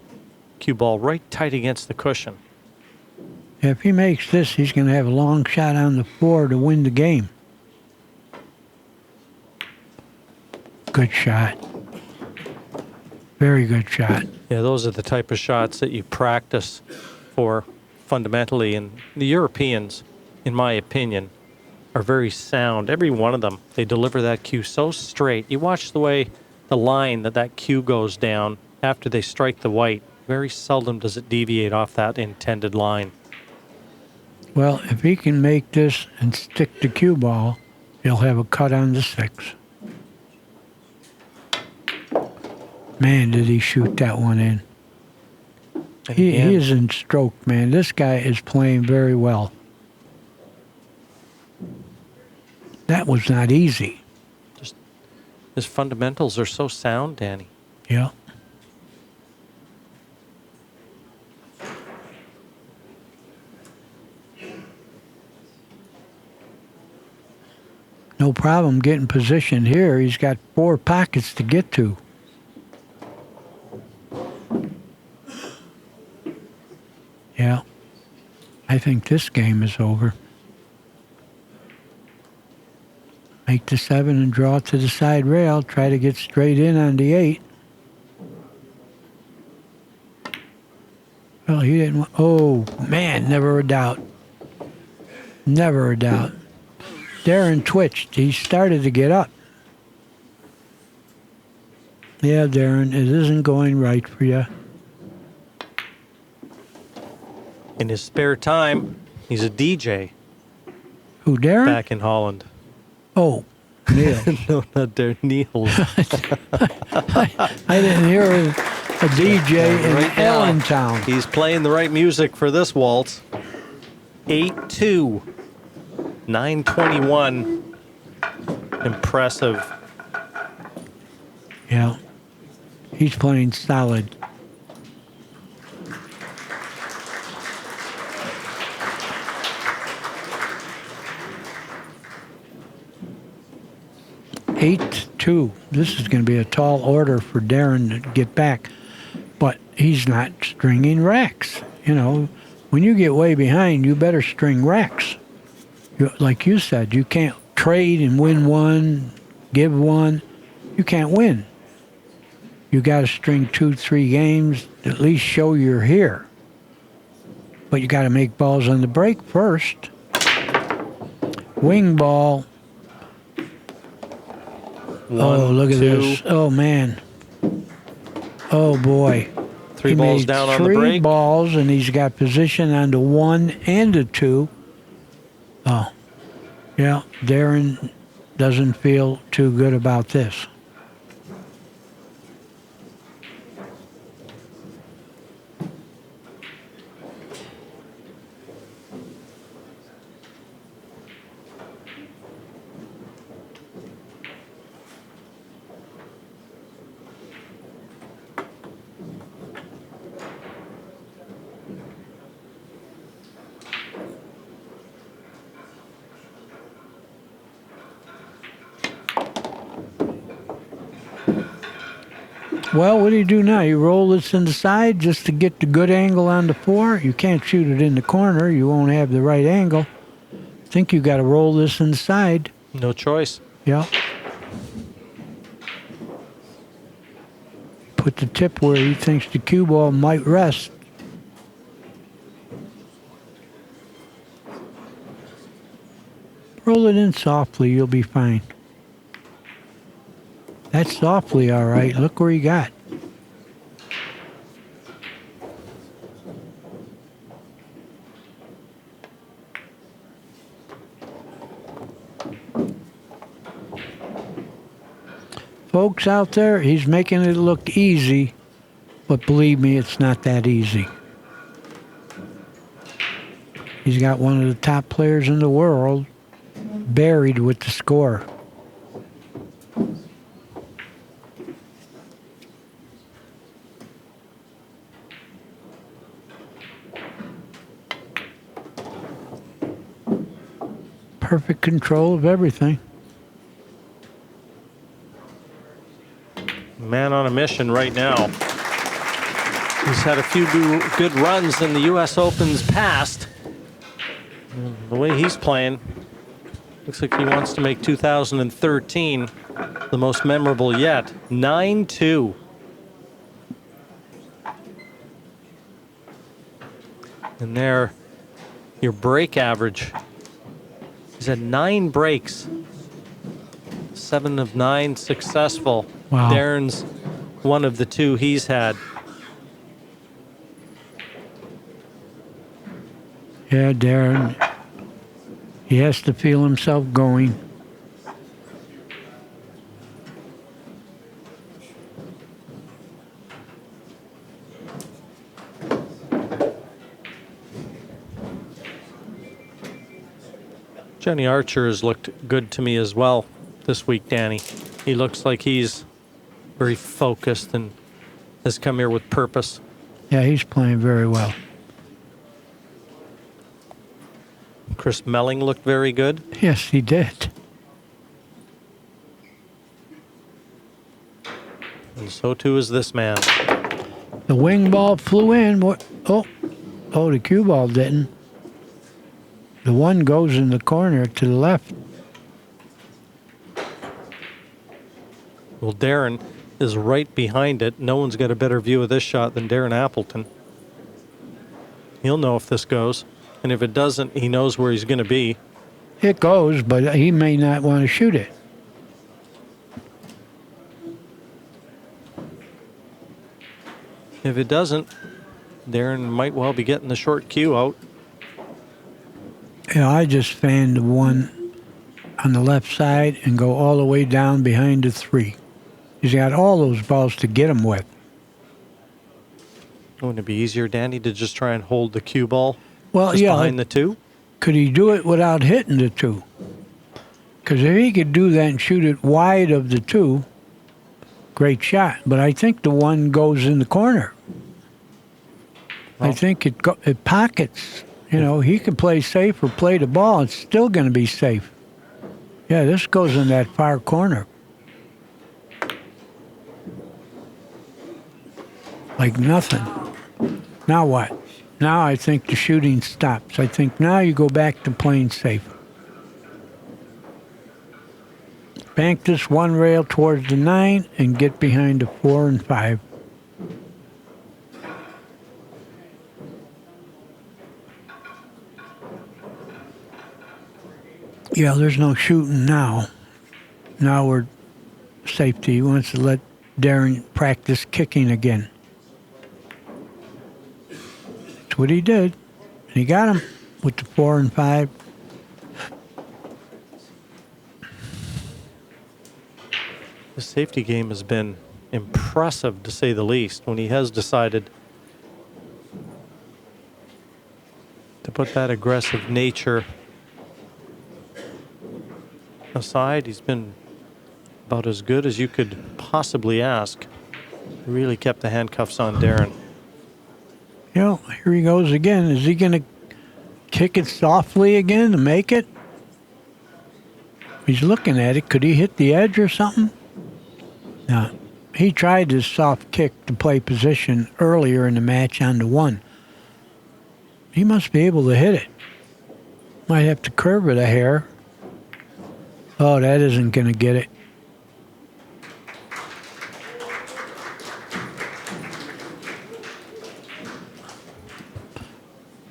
Cue ball right tight against the cushion. If he makes this, he's going to have a long shot on the 4 to win the game. Good shot. Very good shot. Yeah, those are the type of shots that you practice for fundamentally, and the Europeans, in my opinion, are very sound. Every one of them, they deliver that cue so straight. You watch the way the line that cue goes down after they strike the white. Very seldom does it deviate off that intended line. Well, if he can make this and stick the cue ball, he'll have a cut on the 6. Man, did he shoot that one in. He is in stroke, man. This guy is playing very well. That was not easy. Just his fundamentals are so sound, Danny. Yeah. No problem getting positioned here. He's got 4 pockets to get to. Yeah. I think this game is over. Make the 7 and draw it to the side rail. Try to get straight in on the 8. Well, he didn't. Oh, man, never a doubt. Never a doubt. Darren twitched. He started to get up. Yeah, Darren, it isn't going right for you. In his spare time, he's a DJ Who, Darren? back in Holland. Oh, Neil. No, not Darren. NIELS. I didn't hear a DJ in Right now, Allentown. he's playing the right music for this waltz. 8-2. 9:21. Impressive. Yeah. He's playing solid. Eight, 2. This is going to be a tall order for Darren to get back. But he's not stringing racks. You know, when you get way behind, you better string racks. Like you said, you can't trade and win one, give one. You can't win. You got to string 2, 3 games, at least show you're here. But you got to make balls on the break first. Wing ball. Oh, look at this. Oh, man. Oh, boy. 3 He balls made down on the 3 break. balls, and he's got position on the 1 and the 2. Oh, yeah, Darren doesn't feel too good about this. Well, what do you do now? You roll this in the side just to get the good angle on the 4. You can't shoot it in the corner. You won't have the right angle. I think you got to roll this in the side. No choice. Yeah. Put the tip where he thinks the cue ball might rest. Roll it in softly. You'll be fine. That's softly all right. Look where you got. Folks out there, he's making it look easy, but believe me, it's not that easy. He's got one of the top players in the world buried with the score. Perfect control of everything. Man on a mission right now. He's had a few good runs in the U.S. Open's past. And the way he's playing, looks like he wants to make 2013 the most memorable yet. 9-2. And there, your break average. He's had 9 breaks. 7 of 9 successful. Wow. Darren's one of the 2 he's had. Yeah, Darren. He has to feel himself going. Johnny Archer has looked good to me as well this week, Danny. He looks like he's very focused and has come here with purpose. Yeah, he's playing very well. Chris Melling looked very good. Yes, he did. And so too is this man. The wing ball flew in. What? Oh, the cue ball didn't. The 1 goes in the corner to the left. Well, Darren is right behind it. No one's got a better view of this shot than Darren Appleton. He'll know if this goes. And if it doesn't, he knows where he's going to be. It goes, but he may not want to shoot it. If it doesn't, Darren might well be getting the short cue out. Yeah, I just fanned the one on the left side and go all the way down behind the 3. He's got all those balls to get him with. Wouldn't it be easier, Danny, to just try and hold the cue ball Well, just yeah. behind the 2? Could he do it without hitting the 2? Because if he could do that and shoot it wide of the 2, great shot. But I think the 1 goes in the corner. I think it pockets. You know, he could play safe or play the ball. It's still going to be safe. Yeah, this goes in that far corner. Like nothing. Now what? Now I think the shooting stops. I think now you go back to playing safe. Bank this 1 rail towards the 9 and get behind the 4 and 5. Yeah, there's no shooting now. Now we're safety. He wants to let Darren practice kicking again. That's what he did. And he got him with the 4 and 5. The safety game has been impressive, to say the least, when he has decided to put that aggressive nature aside. He's been about as good as you could possibly ask. He really kept the handcuffs on Darren. You know, here he goes again. Is he going to kick it softly again to make it? He's looking at it. Could he hit the edge or something? No. He tried his soft kick to play position earlier in the match on the 1. He must be able to hit it. Might have to curve it a hair. Oh, that isn't going to get it.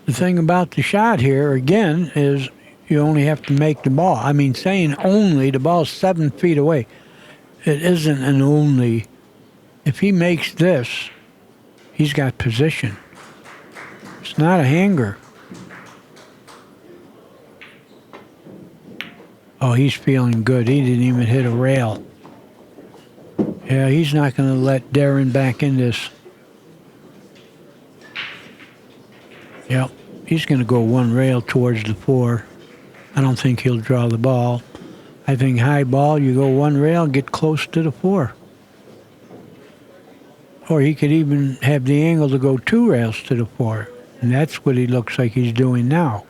The thing about the shot here, again, is you only have to make the ball. I mean, saying only, the ball's 7 feet away. It isn't an only. If he makes this, he's got position. It's not a hanger. Oh, he's feeling good. He didn't even hit a rail. Yeah, he's not going to let Darren back in this. Yep, he's going to go 1 rail towards the 4. I don't think he'll draw the ball. I think high ball, you go 1 rail, get close to the 4. Or he could even have the angle to go 2 rails to the 4. And that's what he looks like he's doing now.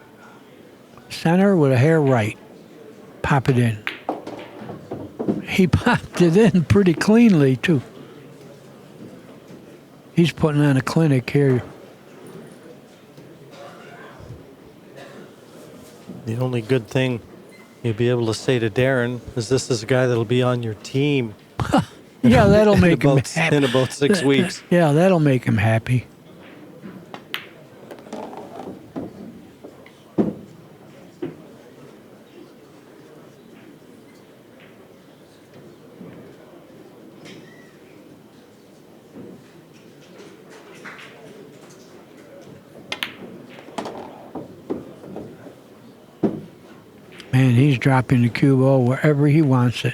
Center with a hair right. Pop it in. He popped it in pretty cleanly, too. He's putting on a clinic here. The only good thing you'll be able to say to Darren is this is a guy that'll be on your team. Yeah, that'll make him happy. In about 6 weeks. Yeah, that'll make him happy. Man, he's dropping the cue ball wherever he wants it.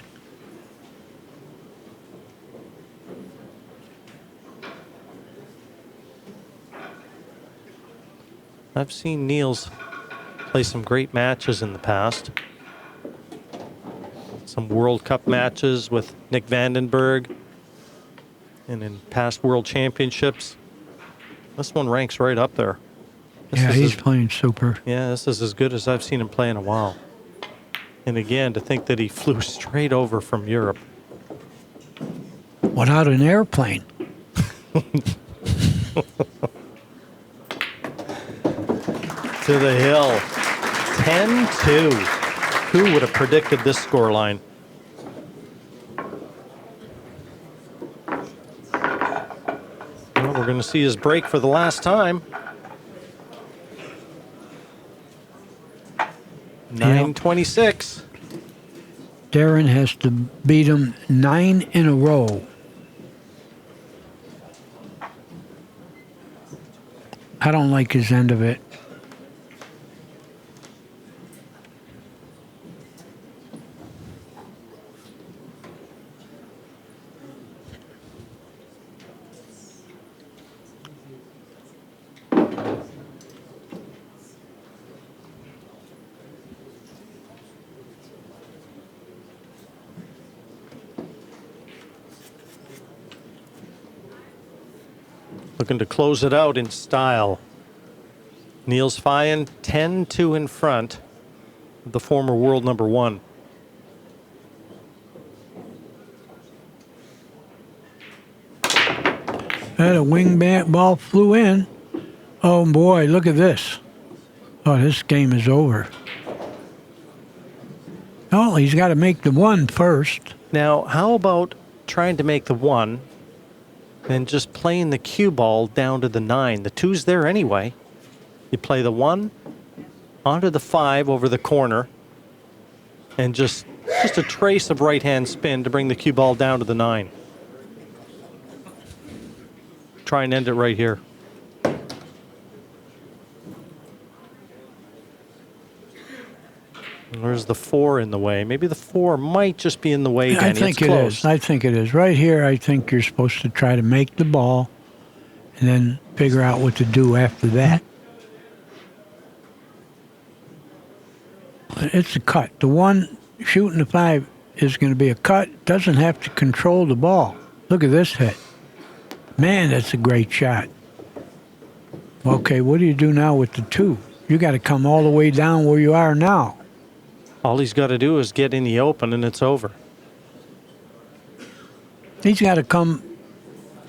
I've seen NIELS play some great matches in the past. Some World Cup matches with Nick Vandenberg and in past World Championships. This one ranks right up there. Yeah, he's playing super. Yeah, this is as good as I've seen him play in a while. And again, to think that he flew straight over from Europe. Without an airplane. To the hill. 10-2. Who would have predicted this scoreline? Well, we're going to see his break for the last time. 9:26. Darren has to beat him 9 in a row. I don't like his end of it. Looking to close it out in style. NIELS FEIJEN 10-2 in front of the former world number 1. That a wing ball flew in. Oh boy, look at this. Oh, this game is over. Oh, he's got to make the 1 first. Now, how about trying to make the 1 and just playing the cue ball down to the 9? The 2's there anyway. You play the 1 onto the 5 over the corner and just a trace of right-hand spin to bring the cue ball down to the 9. Try and end it right here. There's the 4 in the way. Maybe the 4 might just be in the way, Danny. I think it's close. is. I think it is. Right here, I think you're supposed to try to make the ball and then figure out what to do after that. It's a cut. The 1 shooting the 5 is going to be a cut. Doesn't have to control the ball. Look at this hit. Man, that's a great shot. Okay, what do you do now with the 2? You got to come all the way down where you are now. All he's got to do is get in the open and it's over. He's got to come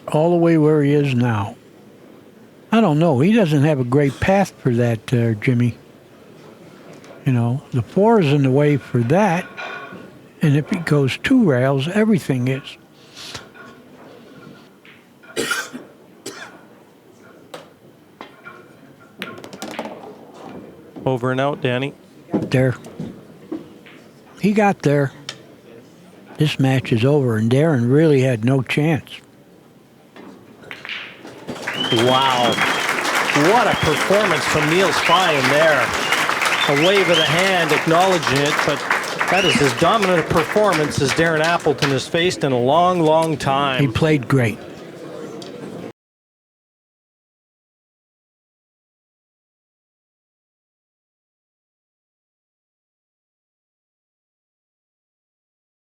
all the way where he is now. I don't know. He doesn't have a great path for that, Jimmy. You know, the 4 is in the way for that. And if he goes 2 rails, everything is. Over and out, Danny. There. He got there. This match is over, and Darren really had no chance. Wow. What a performance from NIELS FEIJEN there. A wave of the hand acknowledging it, but that is as dominant a performance as Darren Appleton has faced in a long, long time. He played great.